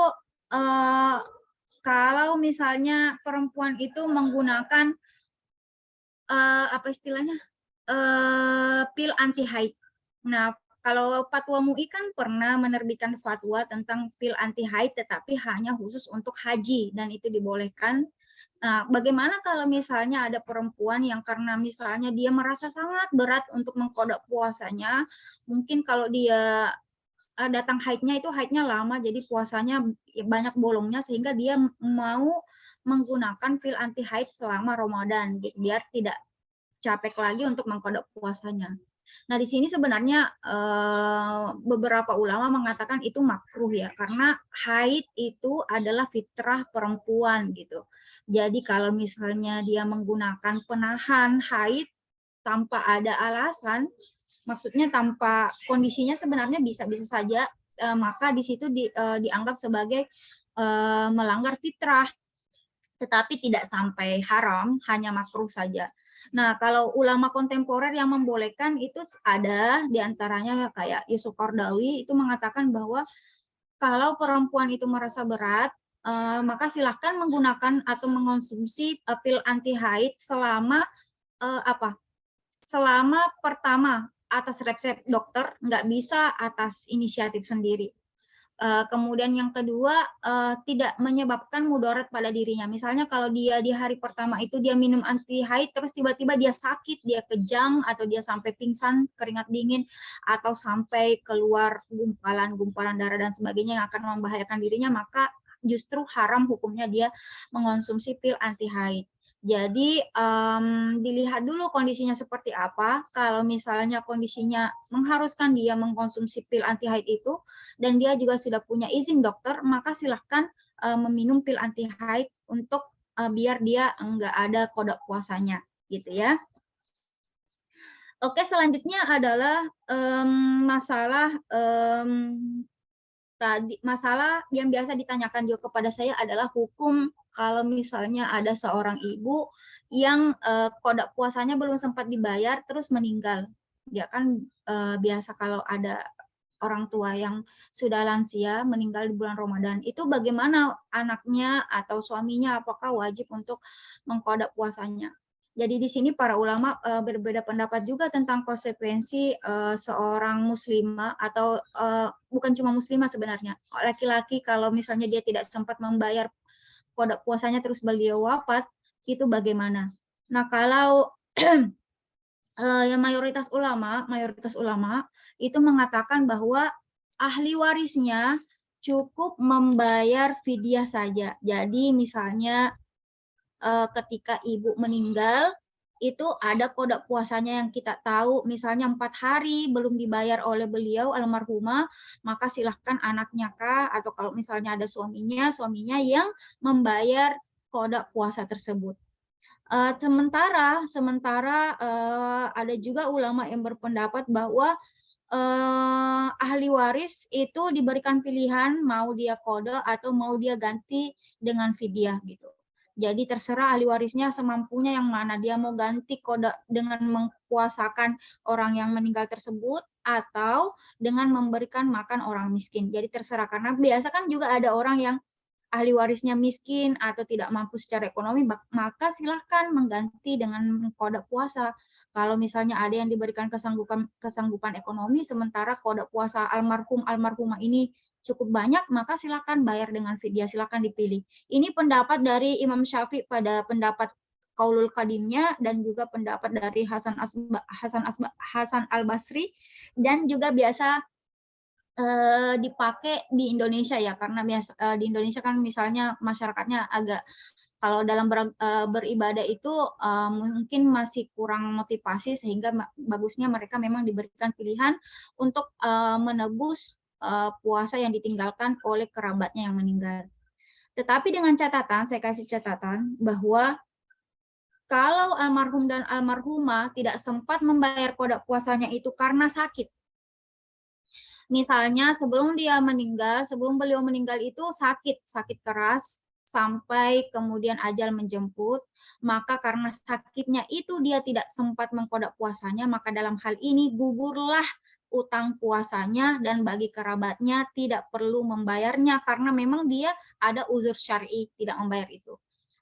kalau misalnya perempuan itu menggunakan apa istilahnya pil anti haid. Nah, kalau Fatwa MUI kan pernah menerbitkan fatwa tentang pil anti haid, tetapi hanya khusus untuk haji dan itu dibolehkan. Nah, bagaimana kalau misalnya ada perempuan yang karena misalnya dia merasa sangat berat untuk mengkodok puasanya, mungkin kalau dia datang haidnya itu haidnya lama, jadi puasanya banyak bolongnya sehingga dia mau menggunakan pil anti haid selama Ramadan, gitu, biar tidak capek lagi untuk mengkodok puasanya. Nah, di sini sebenarnya beberapa ulama mengatakan itu makruh ya, karena haid itu adalah fitrah perempuan gitu. Jadi kalau misalnya dia menggunakan penahan haid tanpa ada alasan, maksudnya tanpa kondisinya sebenarnya bisa-bisa saja, maka di situ dianggap sebagai melanggar fitrah, tetapi tidak sampai haram, hanya makruh saja. Nah, kalau ulama kontemporer yang membolehkan itu ada, diantaranya kayak Yusuf Qardawi itu mengatakan bahwa kalau perempuan itu merasa berat, maka silahkan menggunakan atau mengonsumsi pil anti haid selama selama pertama atas resep dokter, nggak bisa atas inisiatif sendiri. Kemudian yang kedua, tidak menyebabkan mudarat pada dirinya. Misalnya kalau dia di hari pertama itu dia minum anti haid, terus tiba-tiba dia sakit, dia kejang, atau dia sampai pingsan, keringat dingin, atau sampai keluar gumpalan-gumpalan darah dan sebagainya yang akan membahayakan dirinya, maka justru haram hukumnya dia mengonsumsi pil anti haid. Jadi dilihat dulu kondisinya seperti apa. Kalau misalnya kondisinya mengharuskan dia mengkonsumsi pil anti haid itu, dan dia juga sudah punya izin dokter, maka silahkan meminum pil anti haid untuk biar dia enggak ada kodok puasanya, gitu ya. Oke, selanjutnya adalah masalah yang biasa ditanyakan juga kepada saya adalah hukum kalau misalnya ada seorang ibu yang kodok puasanya belum sempat dibayar terus meninggal. Dia kan biasa kalau ada orang tua yang sudah lansia meninggal di bulan Ramadan, itu bagaimana anaknya atau suaminya apakah wajib untuk mengkodok puasanya? Jadi di sini para ulama berbeda pendapat juga tentang konsekuensi seorang muslimah atau bukan cuma muslimah sebenarnya, laki-laki kalau misalnya dia tidak sempat membayar kodok puasanya terus beliau wafat, itu bagaimana? Nah, kalau yang mayoritas ulama itu mengatakan bahwa ahli warisnya cukup membayar fidyah saja. Jadi misalnya ketika ibu meninggal, itu ada kodok puasanya yang kita tahu, misalnya 4 hari belum dibayar oleh beliau almarhumah, maka silahkan anaknya kah, atau kalau misalnya ada suaminya yang membayar kodok puasa tersebut. Sementara ada juga ulama yang berpendapat bahwa ahli waris itu diberikan pilihan mau dia qada atau mau dia ganti dengan fidyah gitu. Jadi terserah ahli warisnya semampunya yang mana, dia mau ganti qada dengan mempuasakan orang yang meninggal tersebut atau dengan memberikan makan orang miskin. Jadi terserah, karena biasa kan juga ada orang yang ahli warisnya miskin atau tidak mampu secara ekonomi, maka silahkan mengganti dengan qada puasa. Kalau misalnya ada yang diberikan kesanggupan ekonomi, sementara qada puasa almarhumah ini cukup banyak, maka silakan bayar dengan fidyah, silakan dipilih. Ini pendapat dari Imam Syafi'i pada pendapat Qaulul Qadimnya, dan juga pendapat dari Hasan Al-Basri, dan juga biasa dipakai di Indonesia ya, karena di Indonesia kan misalnya masyarakatnya agak, kalau dalam beribadah itu mungkin masih kurang motivasi, sehingga bagusnya mereka memang diberikan pilihan untuk menebus puasa yang ditinggalkan oleh kerabatnya yang meninggal. Tetapi dengan catatan, saya kasih catatan bahwa kalau almarhum dan almarhumah tidak sempat membayar qada puasanya itu karena sakit. Misalnya sebelum beliau meninggal itu sakit keras sampai kemudian ajal menjemput, maka karena sakitnya itu dia tidak sempat mengqada puasanya, maka dalam hal ini gugurlah utang puasanya, dan bagi kerabatnya tidak perlu membayarnya karena memang dia ada uzur syar'i tidak membayar itu.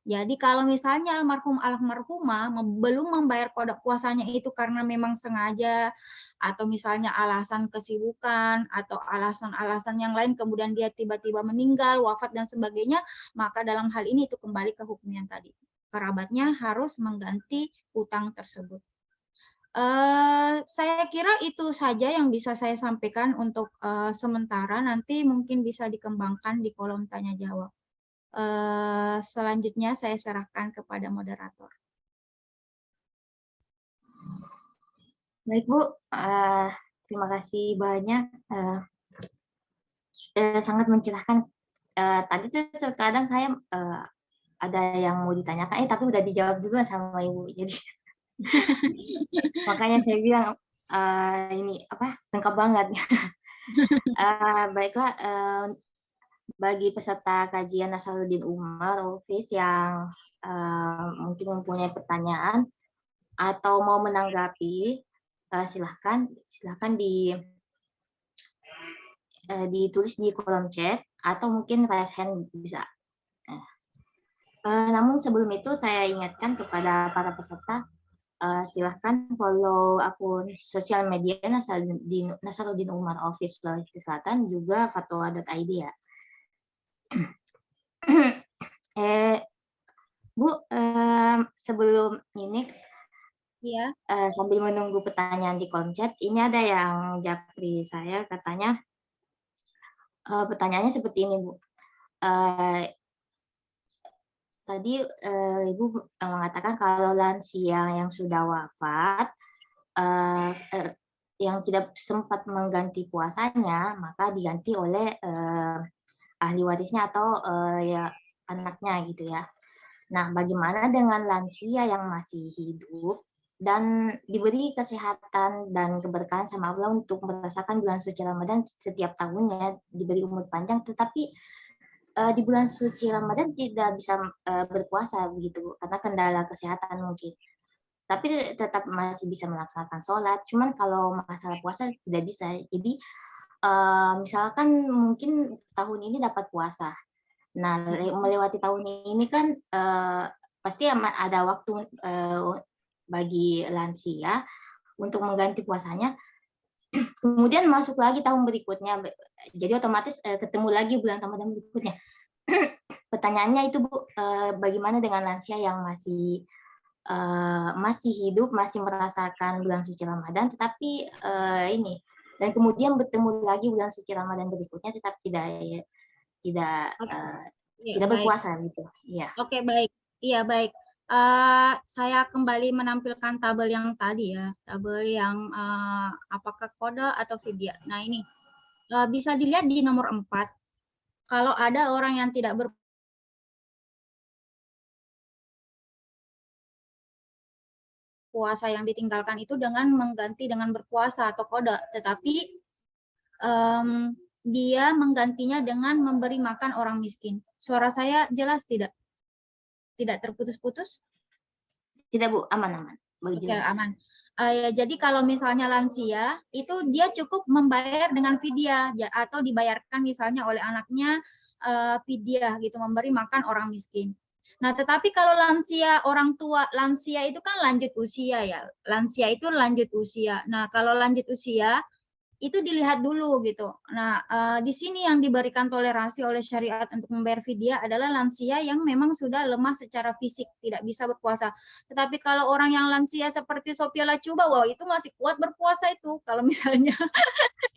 Jadi kalau misalnya almarhumah belum membayar qada puasanya itu karena memang sengaja atau misalnya alasan kesibukan atau alasan-alasan yang lain kemudian dia tiba-tiba meninggal, wafat dan sebagainya, maka dalam hal ini itu kembali ke hukum yang tadi. Kerabatnya harus mengganti utang tersebut. Saya kira itu saja yang bisa saya sampaikan untuk sementara. Nanti mungkin bisa dikembangkan di kolom tanya jawab. Selanjutnya saya serahkan kepada moderator. Baik Bu, terima kasih banyak. Sangat mencerahkan. Tadi tuh terkadang saya ada yang mau ditanyakan, tapi udah dijawab juga sama Ibu. Jadi makanya saya bilang ini apa lengkap banget. Baiklah, bagi peserta kajian Nasaruddin Umar Office yang mungkin mempunyai pertanyaan atau mau menanggapi, silahkan ditulis di kolom chat atau mungkin raise hand bisa. Namun sebelum itu saya ingatkan kepada para peserta, silahkan follow akun sosial media Nasaruddin Umar Office Sulawesi Selatan, juga fatwa.id ya. Bu, sebelum ini Ya. sambil menunggu pertanyaan di kolom chat, ini ada yang japri saya, katanya pertanyaannya seperti ini Bu. Tadi Ibu mengatakan kalau lansia yang sudah wafat, yang tidak sempat mengganti puasanya, maka diganti oleh ahli warisnya atau ya anaknya gitu ya. Nah, bagaimana dengan lansia yang masih hidup dan diberi kesehatan dan keberkahan sama Allah untuk merasakan bulan suci Ramadan setiap tahunnya, diberi umur panjang, tetapi di bulan suci Ramadan tidak bisa berpuasa begitu karena kendala kesehatan mungkin. Tapi tetap masih bisa melaksanakan sholat. Cuman kalau masalah puasa tidak bisa. Jadi misalkan mungkin tahun ini dapat puasa. Nah, melewati tahun ini kan pasti ada waktu bagi lansia untuk mengganti puasanya. Kemudian masuk lagi tahun berikutnya, jadi otomatis ketemu lagi bulan Ramadan berikutnya. Pertanyaannya itu Bu, bagaimana dengan lansia yang masih hidup, masih merasakan bulan suci Ramadan, tetapi ini dan kemudian bertemu lagi bulan suci Ramadan berikutnya, tetap tidak berpuasa gitu. Ya. Oke, baik. Iya, baik. Saya kembali menampilkan tabel yang tadi ya, tabel yang apakah qada atau fidyah. Nah, ini bisa dilihat di nomor 4. Kalau ada orang yang tidak berpuasa yang ditinggalkan itu dengan mengganti dengan berpuasa atau qada, tetapi dia menggantinya dengan memberi makan orang miskin. Suara saya jelas tidak? Tidak terputus-putus? Tidak Bu, aman-aman. Oke, aman. Ya, jadi kalau misalnya lansia, itu dia cukup membayar dengan fidyah atau dibayarkan misalnya oleh anaknya fidyah gitu, memberi makan orang miskin. Nah, tetapi kalau lansia, orang tua, lansia itu kan lanjut usia ya. Lansia itu lanjut usia. Nah, kalau lanjut usia, itu dilihat dulu gitu. Nah, di sini yang diberikan toleransi oleh syariat untuk membayar fidyah adalah lansia yang memang sudah lemah secara fisik, tidak bisa berpuasa. Tetapi kalau orang yang lansia seperti Sophia Lacuba, wah itu masih kuat berpuasa itu. Kalau misalnya,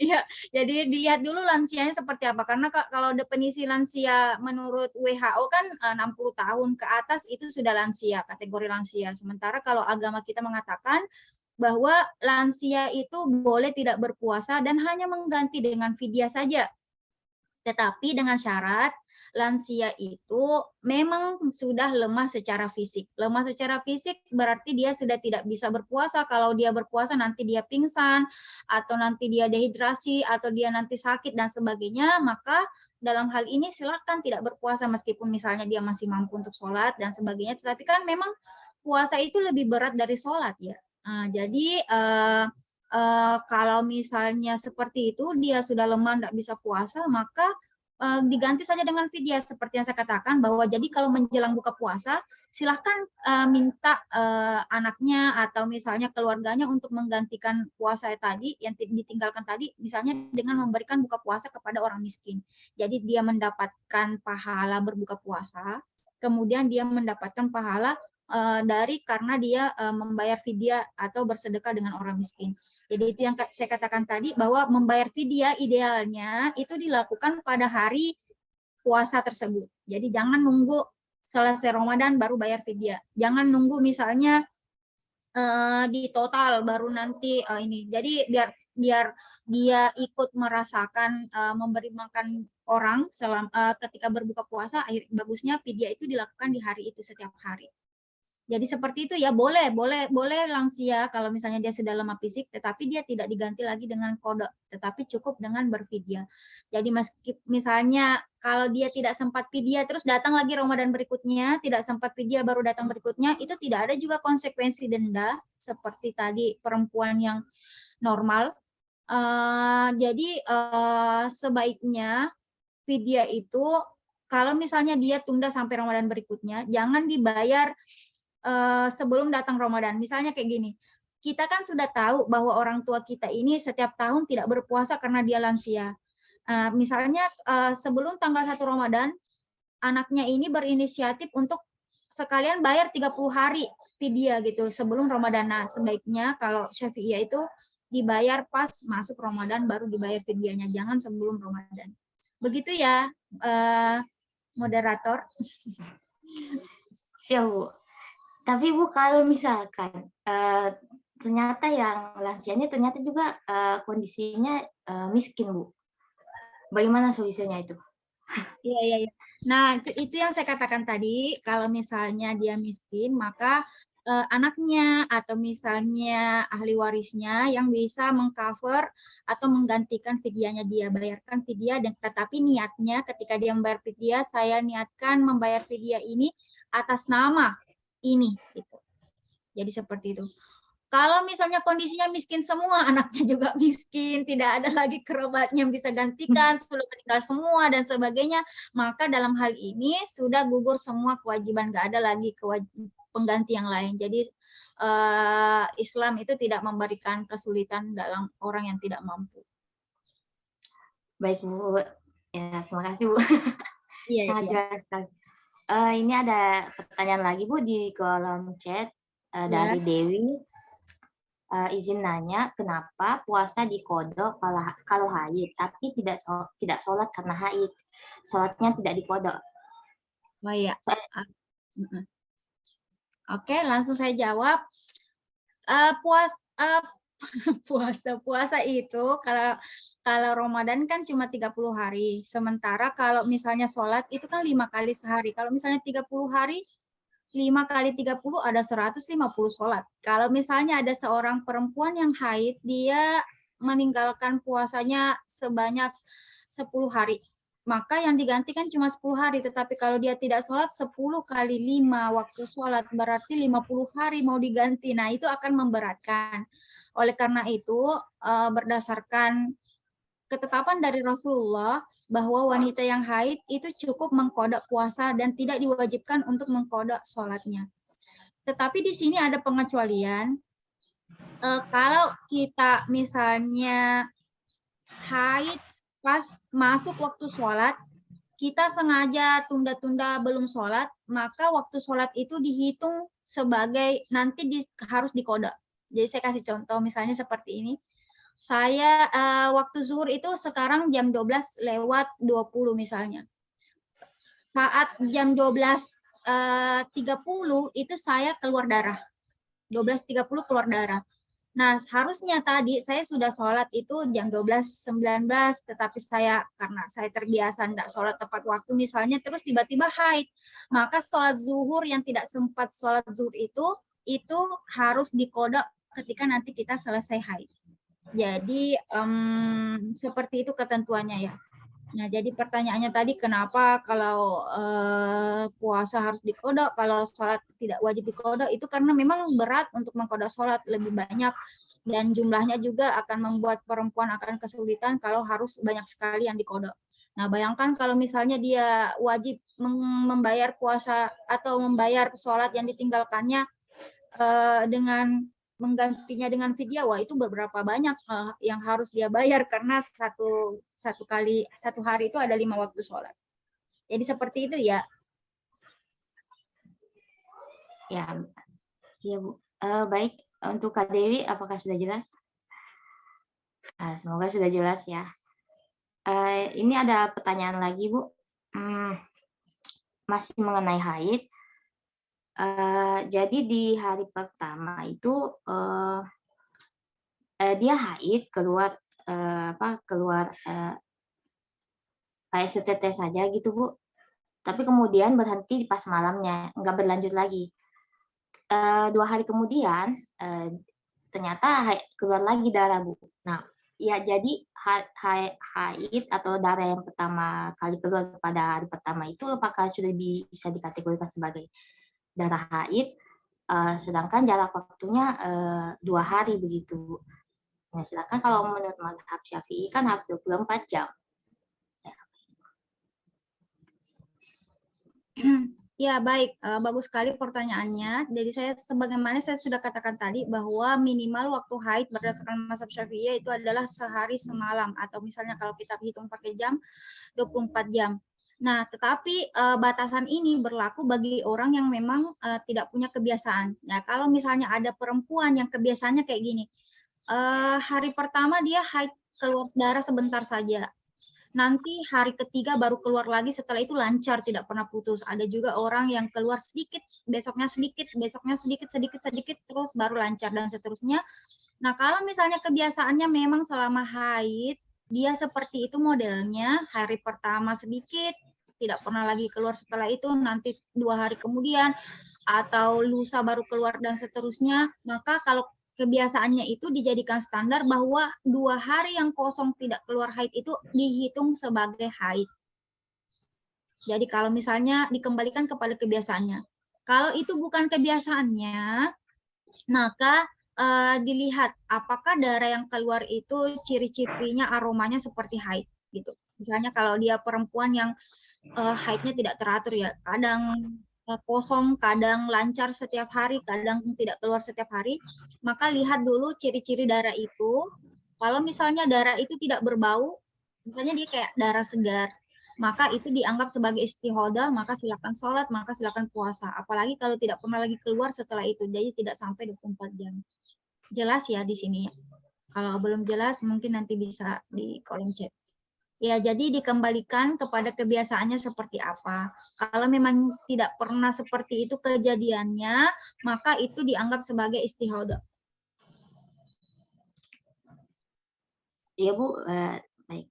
ya, jadi dilihat dulu lansianya seperti apa. Karena kalau definisi lansia menurut WHO kan 60 tahun ke atas itu sudah lansia, kategori lansia. Sementara kalau agama kita mengatakan bahwa lansia itu boleh tidak berpuasa dan hanya mengganti dengan fidyah saja. Tetapi dengan syarat lansia itu memang sudah lemah secara fisik. Lemah secara fisik berarti dia sudah tidak bisa berpuasa. Kalau dia berpuasa nanti dia pingsan, atau nanti dia dehidrasi, atau dia nanti sakit dan sebagainya, maka dalam hal ini silahkan tidak berpuasa meskipun misalnya dia masih mampu untuk sholat dan sebagainya. Tetapi kan memang puasa itu lebih berat dari sholat ya. Jadi kalau misalnya seperti itu dia sudah lemah tidak bisa puasa, maka diganti saja dengan fidyah seperti yang saya katakan bahwa jadi kalau menjelang buka puasa silahkan minta anaknya atau misalnya keluarganya untuk menggantikan puasa tadi yang ditinggalkan tadi, misalnya dengan memberikan buka puasa kepada orang miskin. Jadi dia mendapatkan pahala berbuka puasa, kemudian dia mendapatkan pahala dari karena dia membayar fidyah atau bersedekah dengan orang miskin. Jadi itu yang saya katakan tadi bahwa membayar fidyah idealnya itu dilakukan pada hari puasa tersebut. Jadi jangan nunggu selesai Ramadan baru bayar fidyah. Jangan nunggu misalnya di total baru nanti ini. Jadi biar dia ikut merasakan memberi makan orang ketika berbuka puasa, bagusnya fidyah itu dilakukan di hari itu setiap hari. Jadi seperti itu ya, boleh lansia kalau misalnya dia sudah lemah fisik, tetapi dia tidak diganti lagi dengan kodok, tetapi cukup dengan berfidyah. Jadi misalnya kalau dia tidak sempat fidyah terus datang lagi Ramadan berikutnya, tidak sempat fidyah baru datang berikutnya, itu tidak ada juga konsekuensi denda seperti tadi perempuan yang normal. Jadi sebaiknya fidyah itu kalau misalnya dia tunda sampai Ramadan berikutnya, jangan dibayar sebelum datang Ramadan. Misalnya kayak gini, kita kan sudah tahu bahwa orang tua kita ini setiap tahun tidak berpuasa karena dia lansia. Misalnya sebelum tanggal 1 Ramadan, anaknya ini berinisiatif untuk sekalian bayar 30 hari fidyah gitu sebelum Ramadan. Nah, sebaiknya kalau Syafi'iyah itu dibayar pas masuk Ramadan baru dibayar fidyahnya, jangan sebelum Ramadan. Begitu ya, moderator. Siap, Bu. Tapi Bu, kalau misalkan ternyata yang lansia ini ternyata juga kondisinya miskin, Bu. Bagaimana solusinya itu? Iya. Nah, itu yang saya katakan tadi, kalau misalnya dia miskin, maka anaknya atau misalnya ahli warisnya yang bisa mengcover atau menggantikan fidyahnya dia, bayarkan fidyah, dan tetapi niatnya ketika dia membayar fidyah, saya niatkan membayar fidyah ini atas nama ini gitu. Jadi seperti itu. Kalau misalnya kondisinya miskin semua, anaknya juga miskin, tidak ada lagi kerabatnya yang bisa gantikan, sudah meninggal semua dan sebagainya, maka dalam hal ini sudah gugur semua kewajiban, nggak ada lagi pengganti yang lain. Jadi Islam itu tidak memberikan kesulitan dalam orang yang tidak mampu. Baik, Bu. Ya, terima kasih, Bu. Iya. Sangat jelas sekali. Ini ada pertanyaan lagi, Bu, di kolom chat dari Dewi. Izin nanya, kenapa puasa dikodok kalau haid, tapi tidak sholat karena haid? Sholatnya tidak dikodok. Oh iya. Oke, langsung saya jawab. Puasa itu kalau Ramadan kan cuma 30 hari. Sementara kalau misalnya sholat itu kan 5 kali sehari. Kalau misalnya 30 hari, 5 kali 30 ada 150 sholat. Kalau misalnya ada seorang perempuan yang haid, dia meninggalkan puasanya sebanyak 10 hari. Maka yang digantikan cuma 10 hari. Tetapi kalau dia tidak sholat, 10 kali 5 waktu sholat, berarti 50 hari mau diganti. Nah, itu akan memberatkan. Oleh karena itu, berdasarkan ketetapan dari Rasulullah bahwa wanita yang haid itu cukup mengkodok puasa dan tidak diwajibkan untuk mengkodok sholatnya. Tetapi di sini ada pengecualian. Kalau kita misalnya haid pas masuk waktu sholat, kita sengaja tunda-tunda belum sholat, maka waktu sholat itu dihitung sebagai nanti harus dikodok. Jadi saya kasih contoh misalnya seperti ini. Saya waktu zuhur itu sekarang jam 12:20 misalnya. Saat jam 12:30 itu saya keluar darah. 12:30 keluar darah. Nah, harusnya tadi saya sudah sholat itu jam 12:19, tetapi karena saya terbiasa tidak sholat tepat waktu misalnya, terus tiba-tiba haid. Maka sholat zuhur yang tidak sempat sholat zuhur itu harus dikodok ketika nanti kita selesai haid. Jadi seperti itu ketentuannya ya. Nah, jadi pertanyaannya tadi kenapa kalau puasa harus dikodok, kalau sholat tidak wajib dikodok, itu karena memang berat untuk mengkodok sholat, lebih banyak dan jumlahnya juga akan membuat perempuan akan kesulitan kalau harus banyak sekali yang dikodok. Nah, bayangkan kalau misalnya dia wajib membayar puasa atau membayar sholat yang ditinggalkannya dengan menggantinya dengan fidyah, wah itu beberapa banyak yang harus dia bayar karena satu hari itu ada 5 waktu sholat. Jadi seperti itu ya. Ya, ya Bu. Baik, untuk Kak Dewi, apakah sudah jelas? Semoga sudah jelas ya. Ini ada pertanyaan lagi Bu. Masih mengenai haid. Jadi di hari pertama itu dia haid keluar keluar kayak setetes saja gitu Bu. Tapi kemudian berhenti di pas malamnya, nggak berlanjut lagi. 2 hari kemudian ternyata keluar lagi darah Bu. Nah, ya jadi haid atau darah yang pertama kali keluar pada hari pertama itu apakah sudah bisa dikategorikan sebagai darah haid, sedangkan jarak waktunya 2 hari begitu. Nah, sedangkan kalau menurut mazhab Syafi'i kan harus 24 jam. Ya, baik. Bagus sekali pertanyaannya. Jadi sebagaimana saya sudah katakan tadi bahwa minimal waktu haid berdasarkan mazhab Syafi'iyah itu adalah sehari semalam, atau misalnya kalau kita hitung pakai jam 24 jam. Nah, tetapi batasan ini berlaku bagi orang yang memang tidak punya kebiasaan. Nah, kalau misalnya ada perempuan yang kebiasaannya kayak gini, hari pertama dia haid keluar darah sebentar saja. Nanti hari ketiga baru keluar lagi, setelah itu lancar, tidak pernah putus. Ada juga orang yang keluar sedikit, besoknya sedikit, besoknya sedikit, sedikit, terus baru lancar, dan seterusnya. Nah, kalau misalnya kebiasaannya memang selama haid, dia seperti itu modelnya, hari pertama sedikit, tidak pernah lagi keluar setelah itu, nanti 2 hari kemudian, atau lusa baru keluar, dan seterusnya, maka kalau kebiasaannya itu dijadikan standar bahwa 2 hari yang kosong tidak keluar haid itu dihitung sebagai haid. Jadi kalau misalnya dikembalikan kepada kebiasaannya. Kalau itu bukan kebiasaannya, maka dilihat apakah darah yang keluar itu ciri-cirinya aromanya seperti haid gitu. Misalnya kalau dia perempuan yang haidnya tidak teratur ya, kadang kosong, kadang lancar setiap hari, kadang tidak keluar setiap hari, maka lihat dulu ciri-ciri darah itu. Kalau misalnya darah itu tidak berbau, misalnya dia kayak darah segar, maka itu dianggap sebagai istihodah, maka silakan sholat, maka silakan puasa. Apalagi kalau tidak pernah lagi keluar setelah itu, jadi tidak sampai 24 jam. Jelas ya di sini? Kalau belum jelas, mungkin nanti bisa di kolom chat. Ya, jadi dikembalikan kepada kebiasaannya seperti apa. Kalau memang tidak pernah seperti itu kejadiannya, maka itu dianggap sebagai istihadah. Iya Bu, baik.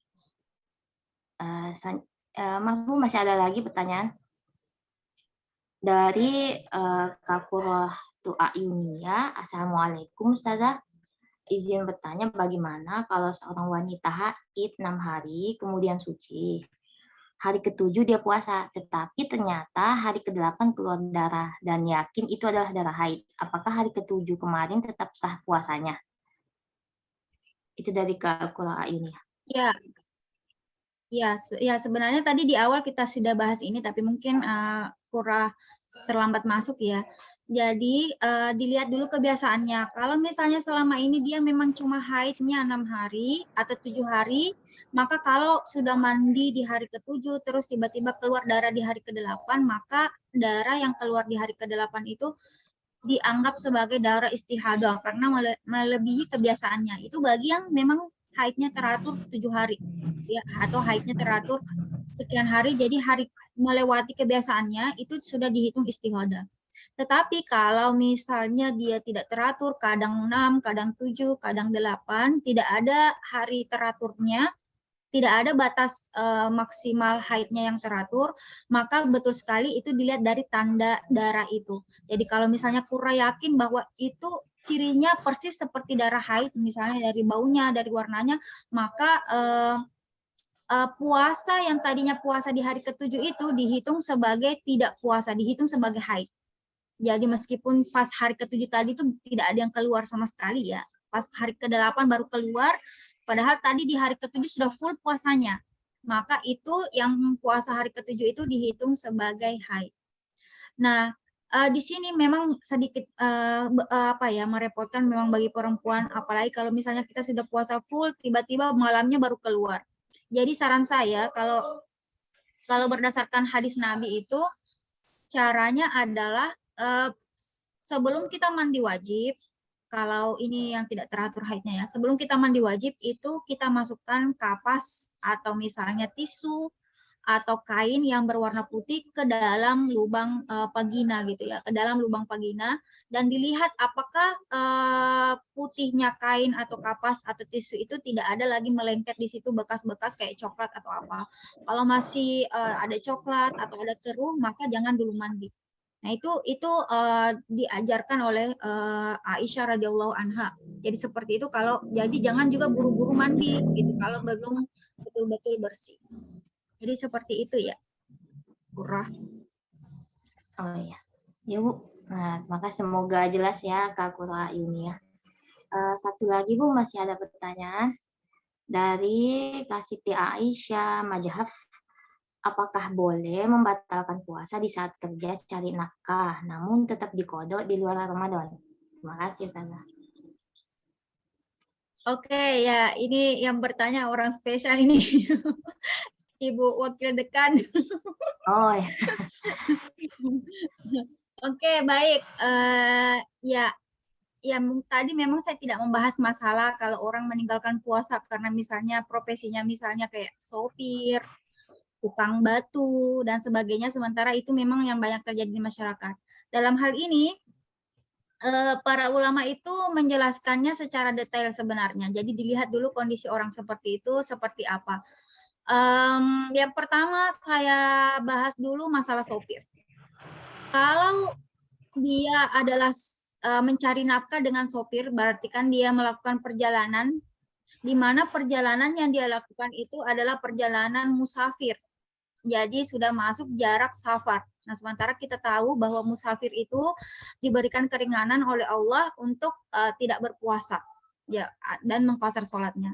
Mas Bu, masih ada lagi pertanyaan? Dari Kakuratu Ayunia, Assalamualaikum Ustazah. Izin bertanya bagaimana kalau seorang wanita haid 6 hari, kemudian suci. Hari ke-7 dia puasa, tetapi ternyata hari ke-8 keluar darah dan yakin itu adalah darah haid. Apakah hari ke-7 kemarin tetap sah puasanya? Itu dari Kak Kula Ayuni. Ya, sebenarnya tadi di awal kita sudah bahas ini, tapi mungkin kurang terlambat masuk ya. Jadi dilihat dulu kebiasaannya. Kalau misalnya selama ini dia memang cuma haidnya 6 hari atau 7 hari, maka kalau sudah mandi di hari ke-7 terus tiba-tiba keluar darah di hari ke-8, maka darah yang keluar di hari ke-8 itu dianggap sebagai darah istihadah karena melebihi kebiasaannya. Itu bagi yang memang haidnya teratur 7 hari ya, atau haidnya teratur sekian hari, jadi hari melewati kebiasaannya itu sudah dihitung istihadah. Tetapi kalau misalnya dia tidak teratur, kadang 6, kadang 7, kadang 8, tidak ada hari teraturnya, tidak ada batas maksimal haidnya yang teratur, maka betul sekali itu dilihat dari tanda darah itu. Jadi kalau misalnya Qurra yakin bahwa itu cirinya persis seperti darah haid, misalnya dari baunya, dari warnanya, maka puasa yang tadinya puasa di hari ke-7 itu dihitung sebagai tidak puasa, dihitung sebagai haid. Jadi meskipun pas hari ke-7 tadi itu tidak ada yang keluar sama sekali ya, pas hari ke-8 baru keluar, padahal tadi di hari ke-7 sudah full puasanya. maka itu yang puasa hari ketujuh itu dihitung sebagai haid. Nah, di sini memang sedikit merepotkan memang bagi perempuan, apalagi kalau misalnya kita sudah puasa full, tiba-tiba malamnya baru keluar. Jadi saran saya kalau berdasarkan hadis Nabi itu caranya adalah sebelum kita mandi wajib, kalau ini yang tidak teratur haidnya ya, sebelum kita mandi wajib itu kita masukkan kapas atau misalnya tisu atau kain yang berwarna putih ke dalam lubang vagina gitu ya, ke dalam lubang vagina, dan dilihat apakah putihnya kain atau kapas atau tisu itu tidak ada lagi melengket di situ bekas-bekas kayak coklat atau apa. Kalau masih ada coklat atau ada keruh, maka jangan dulu mandi. Nah, itu diajarkan oleh Aisyah radhiyallahu anha. Jadi seperti itu, jadi jangan juga buru-buru mandi gitu kalau belum betul-betul bersih. Jadi seperti itu ya, Qurrah. Oh iya, ya Bu. Nah, maka semoga jelas ya Kak Qurra ini ya. Satu lagi Bu, masih ada pertanyaan dari Kak Siti Aisyah Majahaf. Apakah boleh membatalkan puasa di saat kerja cari nafkah, namun tetap dikodok di luar Ramadan? Terima kasih, Ustazah. Oke, ya ini yang bertanya orang spesial ini. Ibu Wakil Dekan. Oh ya. Oke, baik. Ya, tadi memang saya tidak membahas masalah kalau orang meninggalkan puasa karena misalnya profesinya misalnya kayak sopir, tukang batu, dan sebagainya. Sementara itu memang yang banyak terjadi di masyarakat. Dalam hal ini, para ulama itu menjelaskannya secara detail sebenarnya. Jadi dilihat dulu kondisi orang seperti itu seperti apa. Yang pertama saya bahas dulu masalah sopir. Kalau dia adalah mencari nafkah dengan sopir, berarti kan dia melakukan perjalanan, di mana perjalanan yang dia lakukan itu adalah perjalanan musafir. Jadi sudah masuk jarak safar. Nah, sementara kita tahu bahwa musafir itu diberikan keringanan oleh Allah untuk tidak berpuasa ya, dan mengqasar sholatnya.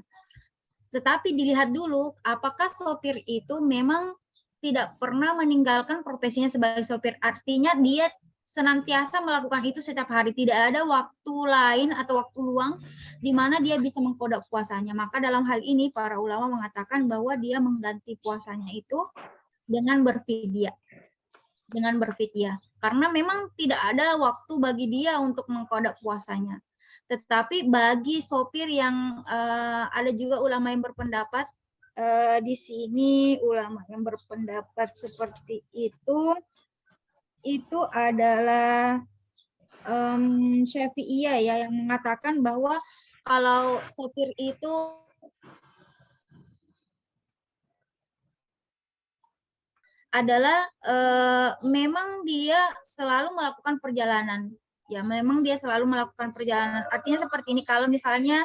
Tetapi dilihat dulu apakah sopir itu memang tidak pernah meninggalkan profesinya sebagai sopir. Artinya dia senantiasa melakukan itu setiap hari. Tidak ada waktu lain atau waktu luang di mana dia bisa mengkodok puasanya. Maka dalam hal ini para ulama mengatakan bahwa dia mengganti puasanya itu dengan berfidyah. Karena memang tidak ada waktu bagi dia untuk mengkodok puasanya. Tetapi bagi sopir yang ada juga ulama yang berpendapat di sini ulama yang berpendapat seperti itu adalah Syafi'iyah ya, yang mengatakan bahwa kalau sopir itu adalah memang dia selalu melakukan perjalanan. Ya, memang dia selalu melakukan perjalanan. Artinya seperti ini, kalau misalnya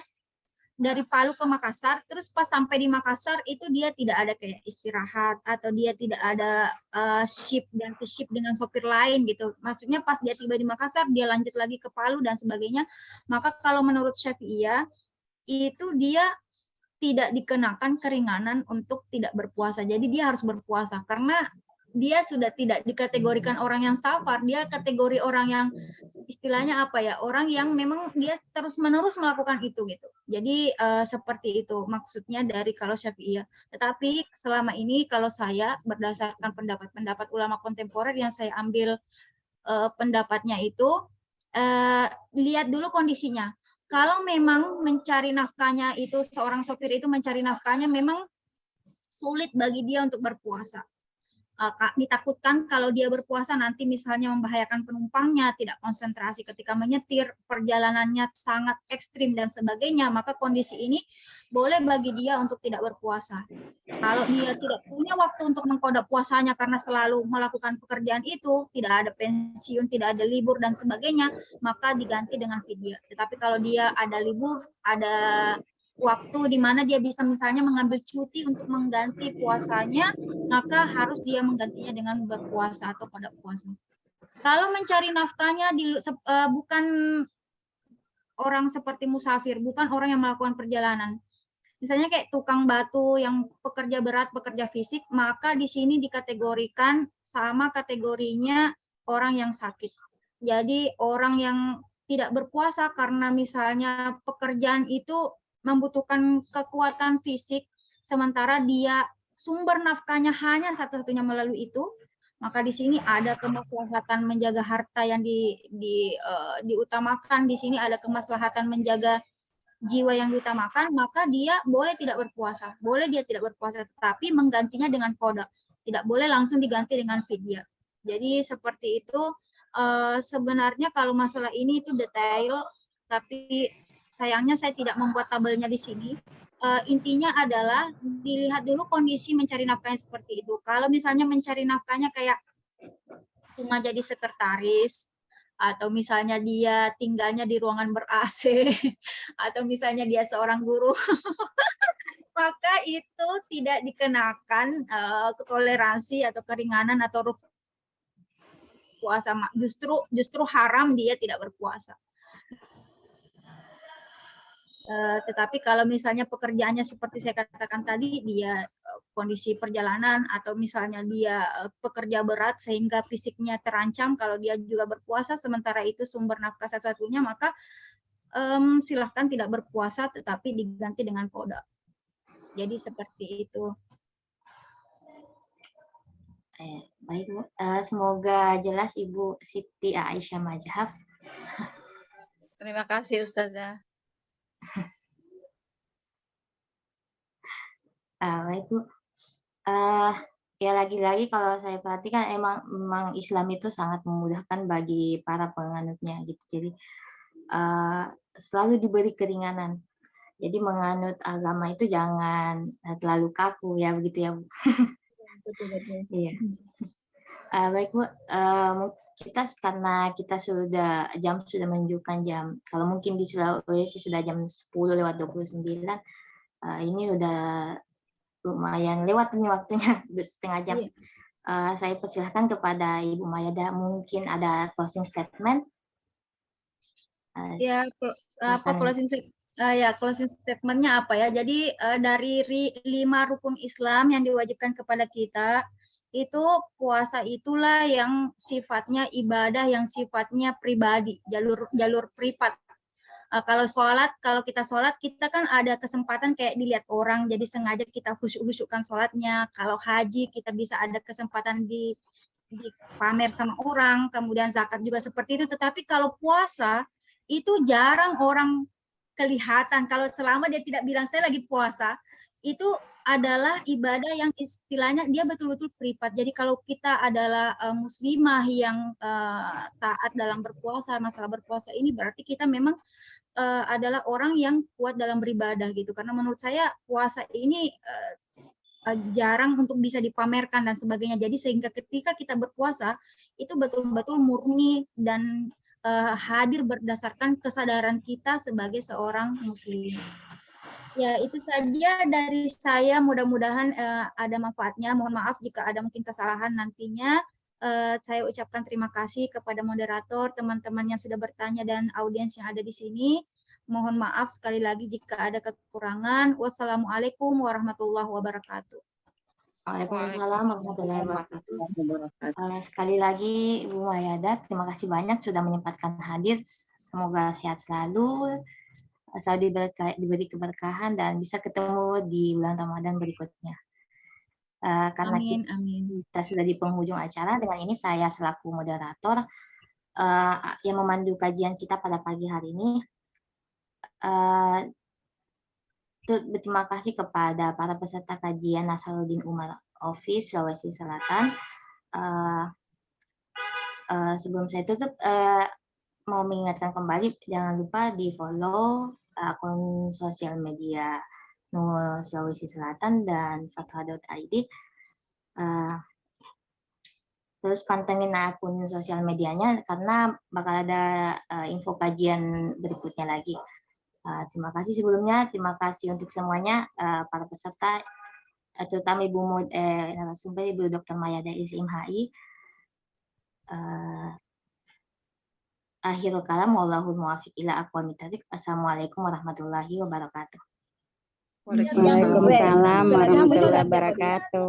dari Palu ke Makassar, terus pas sampai di Makassar itu dia tidak ada kayak istirahat atau dia tidak ada ganti shift dengan sopir lain gitu. Maksudnya pas dia tiba di Makassar, dia lanjut lagi ke Palu dan sebagainya. Maka kalau menurut Syafi'iyah, itu dia tidak dikenakan keringanan untuk tidak berpuasa. Jadi dia harus berpuasa karena dia sudah tidak dikategorikan orang yang safar, dia kategori orang yang istilahnya apa ya, orang yang memang dia terus-menerus melakukan itu gitu. Jadi seperti itu maksudnya dari kalau Syafi'iyah. Tetapi selama ini kalau saya berdasarkan pendapat-pendapat ulama kontemporer yang saya ambil pendapatnya itu, lihat dulu kondisinya. Kalau memang mencari nafkahnya itu, seorang sopir itu mencari nafkahnya memang sulit bagi dia untuk berpuasa. Ditakutkan kalau dia berpuasa nanti misalnya membahayakan penumpangnya, tidak konsentrasi ketika menyetir, perjalanannya sangat ekstrim dan sebagainya, maka kondisi ini boleh bagi dia untuk tidak berpuasa. Kalau dia tidak punya waktu untuk mengkodok puasanya karena selalu melakukan pekerjaan itu, tidak ada pensiun, tidak ada libur dan sebagainya, maka diganti dengan fidyah. Tetapi kalau dia ada libur, ada waktu di mana dia bisa misalnya mengambil cuti untuk mengganti puasanya, maka harus dia menggantinya dengan berpuasa atau pada puasa. Kalau mencari nafkahnya bukan orang seperti musafir, bukan orang yang melakukan perjalanan. Misalnya kayak tukang batu yang pekerja berat, pekerja fisik, maka di sini dikategorikan sama kategorinya orang yang sakit. Jadi orang yang tidak berpuasa karena misalnya pekerjaan itu membutuhkan kekuatan fisik, sementara dia sumber nafkahnya hanya satu-satunya melalui itu, maka di sini ada kemaslahatan menjaga harta yang diutamakan. Di sini ada kemaslahatan menjaga jiwa yang diutamakan, maka dia boleh tidak berpuasa. Boleh dia tidak berpuasa, tapi menggantinya dengan qada. Tidak boleh langsung diganti dengan fidyah. Jadi seperti itu. Sebenarnya kalau masalah ini itu detail, tapi sayangnya saya tidak membuat tabelnya di sini. Intinya adalah dilihat dulu kondisi mencari nafkahnya seperti itu. Kalau misalnya mencari nafkahnya kayak cuma jadi sekretaris, atau misalnya dia tinggalnya di ruangan ber-AC, atau misalnya dia seorang guru, maka itu tidak dikenakan toleransi atau keringanan atau puasa. Justru haram dia tidak berpuasa. Tetapi kalau misalnya pekerjaannya seperti saya katakan tadi, dia kondisi perjalanan atau misalnya dia pekerja berat sehingga fisiknya terancam kalau dia juga berpuasa, sementara itu sumber nafkah satu-satunya, maka silahkan tidak berpuasa tetapi diganti dengan qada. Jadi seperti itu. Baik, Bu. Semoga jelas Ibu Siti Aisyah Majhaf. Terima kasih Ustazah. Baik, Bu. Ya lagi-lagi kalau saya perhatikan memang Islam itu sangat memudahkan bagi para penganutnya gitu. Jadi selalu diberi keringanan. Jadi menganut agama itu jangan terlalu kaku ya, begitu ya, Bu. Betul-betul. Iya. Baik, Bu. Karena kita jam sudah menunjukkan jam. Kalau mungkin di Sulawesi sudah jam 10:29. Ini udah lumayan lewat nih waktunya, setengah jam. Iya. Saya persilahkan kepada Ibu Mayada, mungkin ada closing statement. Ya, closing statement-nya apa ya? Jadi dari 5 rukun Islam yang diwajibkan kepada kita, itu puasa itulah yang sifatnya ibadah, yang sifatnya pribadi, jalur privat. Kalau kita sholat, kita kan ada kesempatan kayak dilihat orang, jadi sengaja kita khusyuk-khusyukkan sholatnya. Kalau haji, kita bisa ada kesempatan di pamer sama orang, kemudian zakat juga seperti itu. Tetapi kalau puasa, itu jarang orang kelihatan. Kalau selama dia tidak bilang saya lagi puasa, itu adalah ibadah yang istilahnya dia betul-betul privat. Jadi kalau kita adalah muslimah yang taat dalam berpuasa, masalah berpuasa ini berarti kita memang adalah orang yang kuat dalam beribadah gitu. Karena menurut saya puasa ini jarang untuk bisa dipamerkan dan sebagainya. Jadi sehingga ketika kita berpuasa itu betul-betul murni dan hadir berdasarkan kesadaran kita sebagai seorang muslim. Ya, itu saja dari saya. Mudah-mudahan ada manfaatnya. Mohon maaf jika ada mungkin kesalahan nantinya. Saya ucapkan terima kasih kepada moderator, teman-teman yang sudah bertanya, dan audiens yang ada di sini. Mohon maaf sekali lagi jika ada kekurangan. Wassalamualaikum warahmatullahi wabarakatuh. Waalaikumsalam warahmatullahi wabarakatuh. Sekali lagi Ibu Mayada, terima kasih banyak sudah menyempatkan hadir. Semoga sehat selalu diberi keberkahan dan bisa ketemu di bulan Ramadan berikutnya. Karena kita sudah di penghujung acara, dengan ini saya selaku moderator yang memandu kajian kita pada pagi hari ini, berterima kasih kepada para peserta kajian Nasaruddin Umar Office Sulawesi Selatan. Sebelum saya tutup, mau mengingatkan kembali, jangan lupa di follow akun sosial media Nungul Sulawesi Selatan dan fathah.id. Terus pantengin akun sosial medianya karena bakal ada info kajian berikutnya lagi. Terima kasih sebelumnya, terima kasih untuk semuanya para peserta, terutama Ibu narasumber Ibu Dr. Mayada Islim HI. Akhirul kalam, wallahul muwaffiq ila aqwamit thoriq. Assalamualaikum warahmatullahi wabarakatuh. Waalaikumsalam. Waalaikumsalam warahmatullahi wabarakatuh.